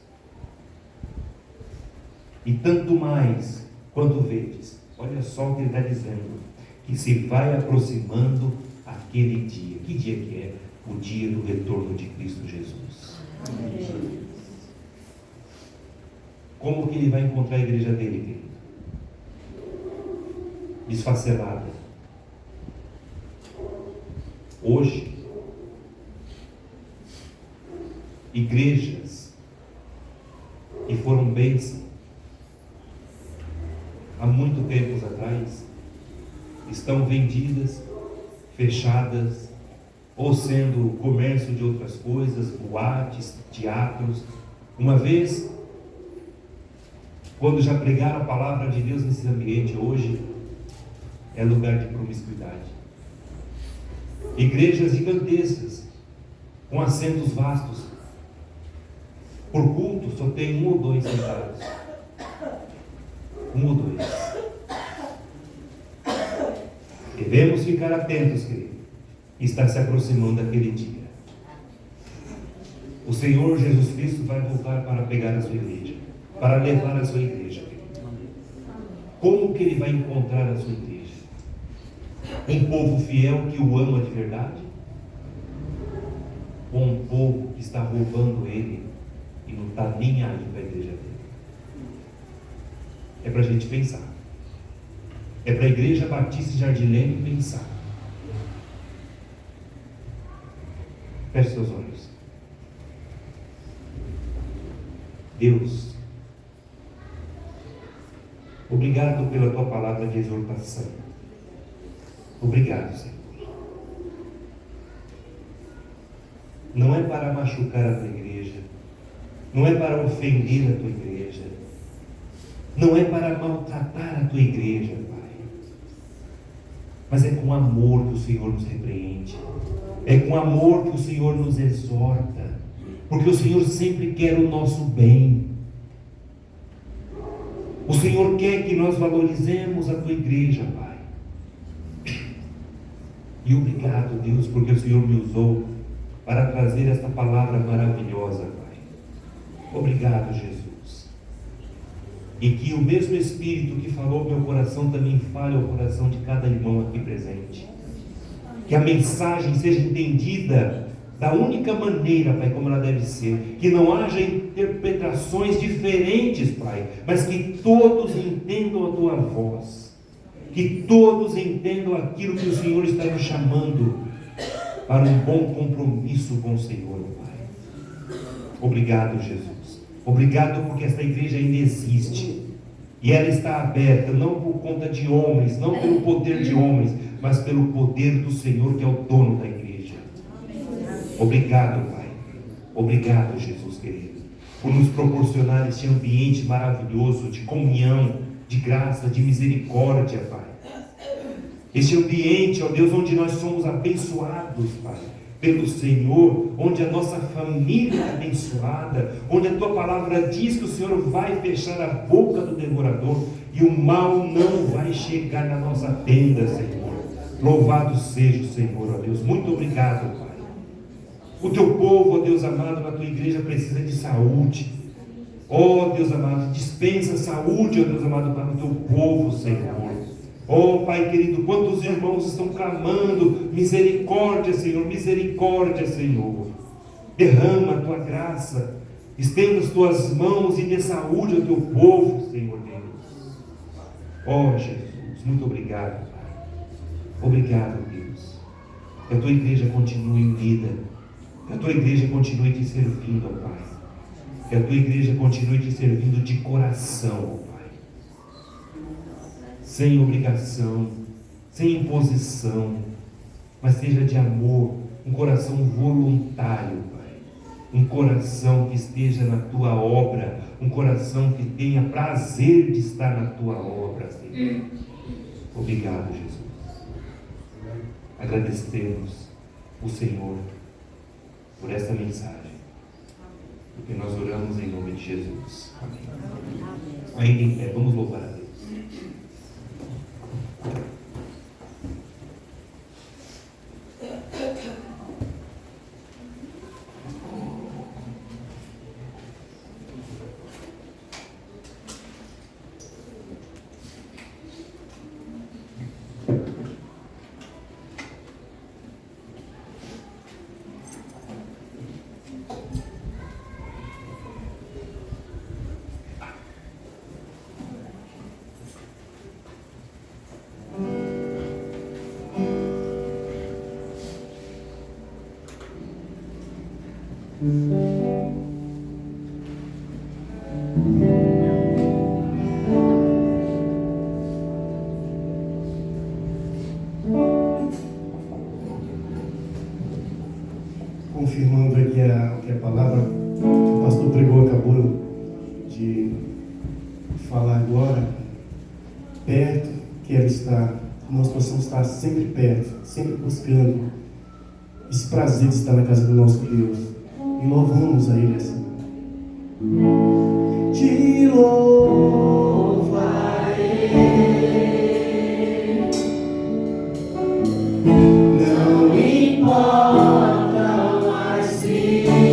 E tanto mais quanto vedes, olha só o que ele está dizendo, que se vai aproximando aquele dia. Que dia que é? O dia do retorno de Cristo Jesus. Amém. Como que ele vai encontrar a igreja dele, querido? Desfacelada. Hoje, igrejas que foram bênção há muito tempos atrás estão vendidas, fechadas, ou sendo comércio de outras coisas, boates, teatros. Uma vez, quando já pregaram a palavra de Deus nesse ambiente, hoje é lugar de promiscuidade. Igrejas gigantescas, com assentos vastos. Por culto só tem 1 ou 2 sentados. 1 ou 2. Devemos ficar atentos, querido. Está se aproximando aquele dia. O Senhor Jesus Cristo vai voltar para pegar a sua igreja, para levar a sua igreja. Como que Ele vai encontrar a sua igreja? Um povo fiel que o ama de verdade? Ou um povo que está roubando Ele e não está nem aí para a igreja dele? É para a gente pensar. É para a Igreja Batista Jardim Leme pensar. Feche seus olhos. Deus, obrigado pela tua palavra de exortação. Obrigado, Senhor. Não é para machucar a tua igreja, não é para ofender a tua igreja, não é para maltratar a tua igreja, Pai, mas é com amor que o Senhor nos repreende, é com amor que o Senhor nos exorta, porque o Senhor sempre quer o nosso bem. O Senhor quer que nós valorizemos a tua igreja, Pai. E obrigado, Deus, porque o Senhor me usou para trazer esta palavra maravilhosa, Pai. Obrigado, Jesus. E que o mesmo Espírito que falou ao meu coração também fale ao coração de cada irmão aqui presente. Que a mensagem seja entendida da única maneira, Pai, como ela deve ser. Que não haja interpretações diferentes, Pai, mas que todos entendam a tua voz. Que todos entendam aquilo que o Senhor está nos chamando para um bom compromisso com o Senhor, Pai. Obrigado, Jesus. Obrigado porque esta igreja ainda existe. E ela está aberta, não por conta de homens, não pelo poder de homens, mas pelo poder do Senhor, que é o dono da igreja. Obrigado, Pai. Obrigado, Jesus querido, por nos proporcionar este ambiente maravilhoso de comunhão, de graça, de misericórdia, Pai. Este ambiente, ó Deus, onde nós somos abençoados, Pai, pelo Senhor, onde a nossa família é abençoada, onde a tua palavra diz que o Senhor vai fechar a boca do devorador e o mal não vai chegar na nossa tenda, Senhor. Louvado seja o Senhor, ó Deus. Muito obrigado, Pai. O teu povo, ó Deus amado, na tua igreja precisa de saúde. Ó Deus amado, dispensa saúde, ó Deus amado, para o teu povo, Senhor. Oh Pai querido, quantos irmãos estão clamando misericórdia, Senhor, misericórdia, Senhor. Derrama a tua graça, estenda as tuas mãos e dê saúde ao teu povo, Senhor Deus. Oh Jesus, muito obrigado, Pai. Obrigado, Deus. Que a tua igreja continue unida, que a tua igreja continue te servindo, ó Pai. Que a tua igreja continue te servindo de coração, ó Pai. Sem obrigação, sem imposição, mas seja de amor, um coração voluntário, Pai. Um coração que esteja na tua obra, um coração que tenha prazer de estar na tua obra, Senhor. Obrigado, Jesus. Agradecemos o Senhor por esta mensagem, porque nós oramos em nome de Jesus. Amém. Ainda em pé, vamos louvar a Deus. Confirmando aqui que a palavra que o pastor pregou acabou de falar agora, perto quero estar nós possamos estar sempre perto, sempre buscando esse prazer de estar na casa do nosso Deus. E louvamos a Ele assim. Te louvarei, não importam as circunstâncias,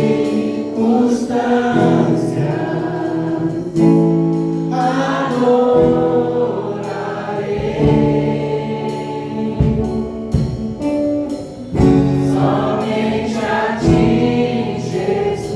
somente a Ti, Jesus.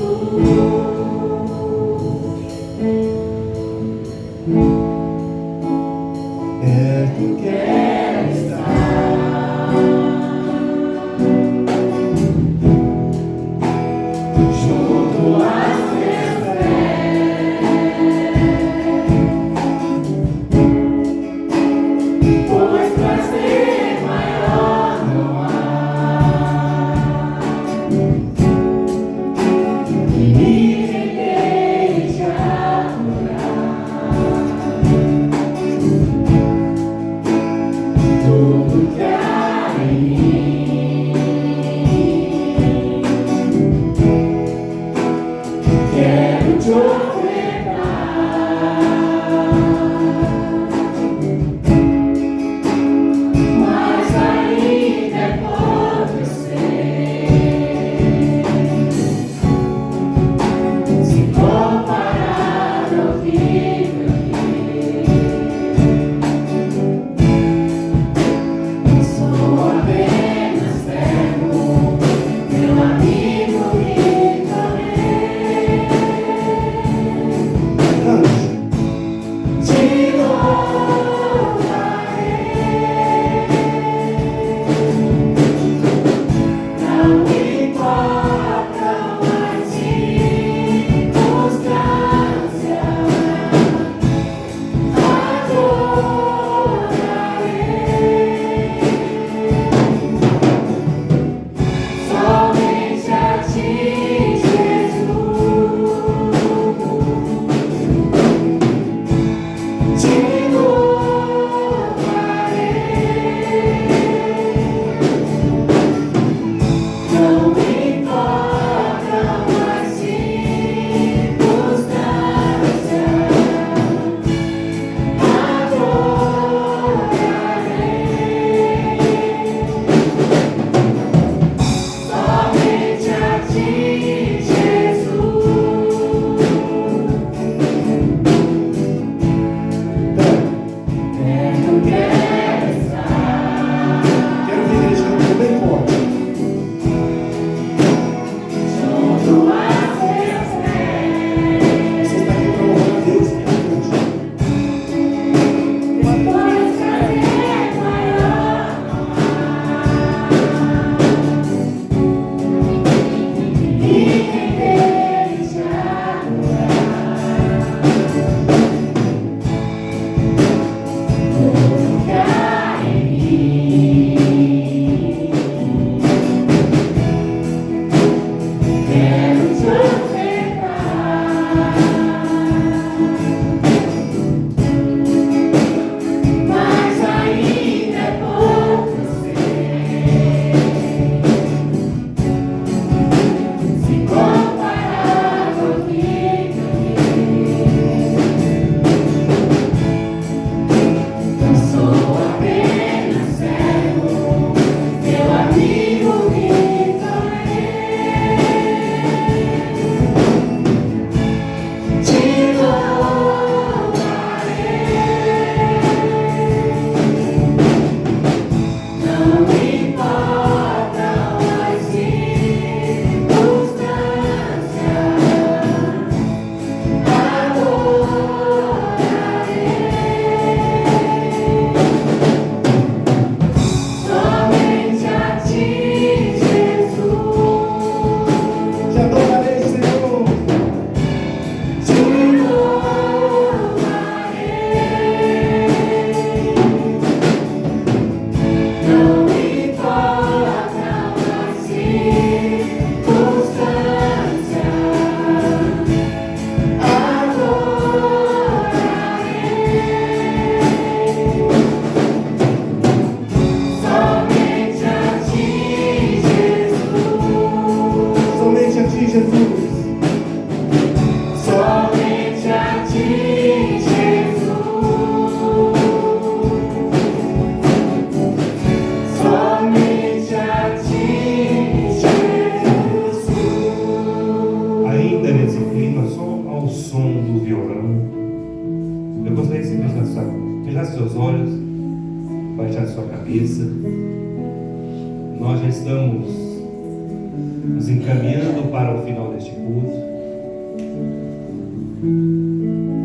caminhando para o final deste culto.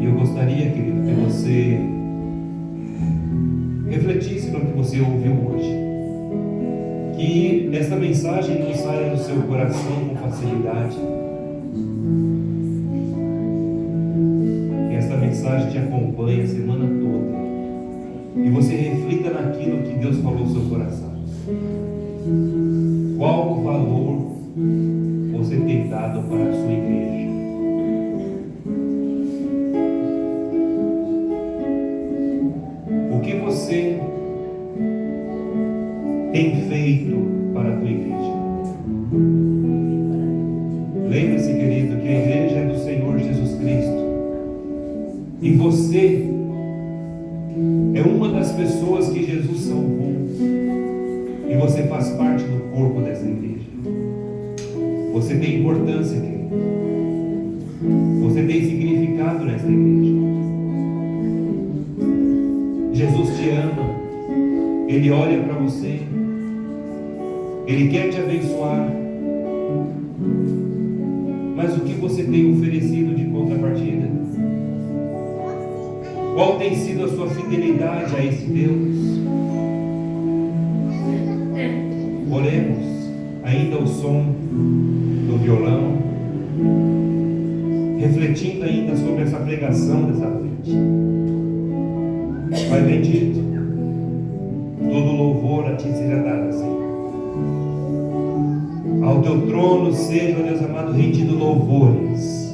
E eu gostaria, querido, que você refletisse no que você ouviu hoje. Que essa mensagem não saia do seu coração com facilidade. Que essa mensagem te acompanhe a semana toda. E você reflita naquilo que Deus falou no seu coração. Qual o valor você tem dado para a sua igreja? O que você tem feito para a tua igreja? Lembre-se, querido, que a igreja é do Senhor Jesus Cristo. E você é uma das pessoas que Jesus salvou. E você faz parte do corpo dessa igreja. Você tem importância, querido. Você tem significado nessa igreja. Jesus te ama. Ele olha para você. Ele quer te abençoar. Mas o que você tem oferecido de contrapartida? Qual tem sido a sua fidelidade a esse Deus? Oremos, ainda o som do violão, refletindo ainda sobre essa pregação dessa noite. Pai bendito, todo louvor a Ti seja dado, Senhor. Ao Teu trono seja, Deus amado, rendido louvores.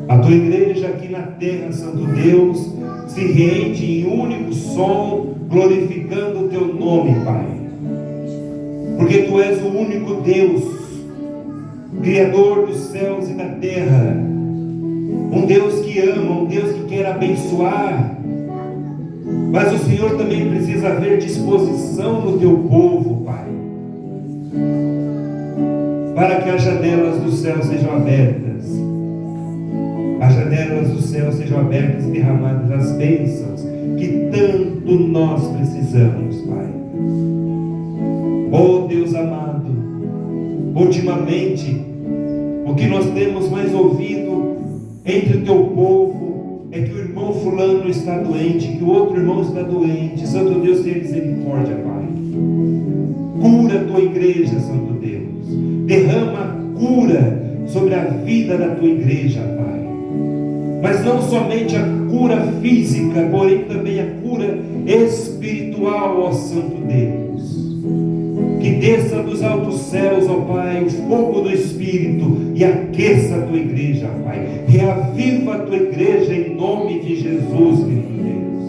A Tua igreja aqui na terra, Santo Deus, se rende em único som, glorificando o Teu nome, Pai. Porque Tu és o único Deus, Criador dos céus e da terra, um Deus que ama, um Deus que quer abençoar. Mas o Senhor também precisa haver disposição no Teu povo, Pai, para que as janelas do céu sejam abertas, as janelas do céu sejam abertas e derramadas as bênçãos que tanto nós precisamos, Pai. Oh Deus amado, ultimamente o que nós temos mais ouvido entre o Teu povo é que o irmão fulano está doente, que o outro irmão está doente. Santo Deus, tenha misericórdia, Pai. Cura a Tua igreja, Santo Deus. Derrama cura sobre a vida da Tua igreja, Pai. Mas não somente a cura física, porém também a cura espiritual, ó Santo Deus. Que desça dos altos céus, ó Pai, o fogo do Espírito e aqueça a Tua igreja, Pai. Reaviva a Tua igreja em nome de Jesus, meu Deus.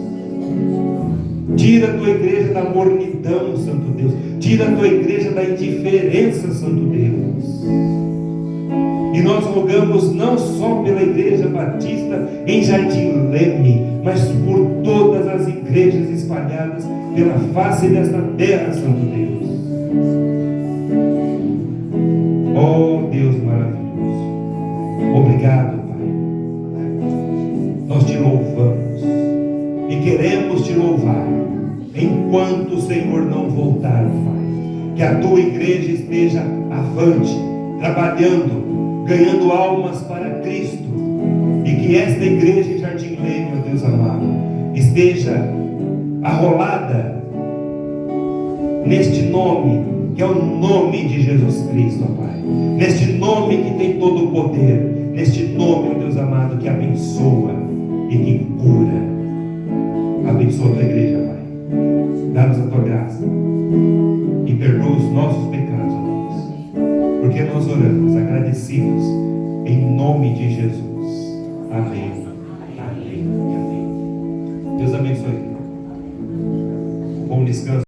Tira a Tua igreja da mornidão, Santo Deus. Tira a Tua igreja da indiferença, Santo Deus. E nós rogamos não só pela Igreja Batista em Jardim Leme, mas por todas as igrejas espalhadas pela face desta terra, Santo Deus. Oh Deus maravilhoso, obrigado, Pai. Nós Te louvamos e queremos Te louvar enquanto o Senhor não voltar, Pai. Que a Tua igreja esteja avante, trabalhando, ganhando almas para Cristo, e que esta igreja em Jardim Leme, meu Deus amado, esteja arrolada neste nome, que é o nome de Jesus Cristo, ó Pai. Neste nome que tem todo o poder, neste nome, ó Deus amado, que abençoa e que cura. Abençoa a Tua igreja, Pai. Dá-nos a Tua graça e perdoa os nossos pecados, ó Deus, porque nós oramos agradecidos em nome de Jesus. Amém. Amém e amém. Deus abençoe. Bom descanso.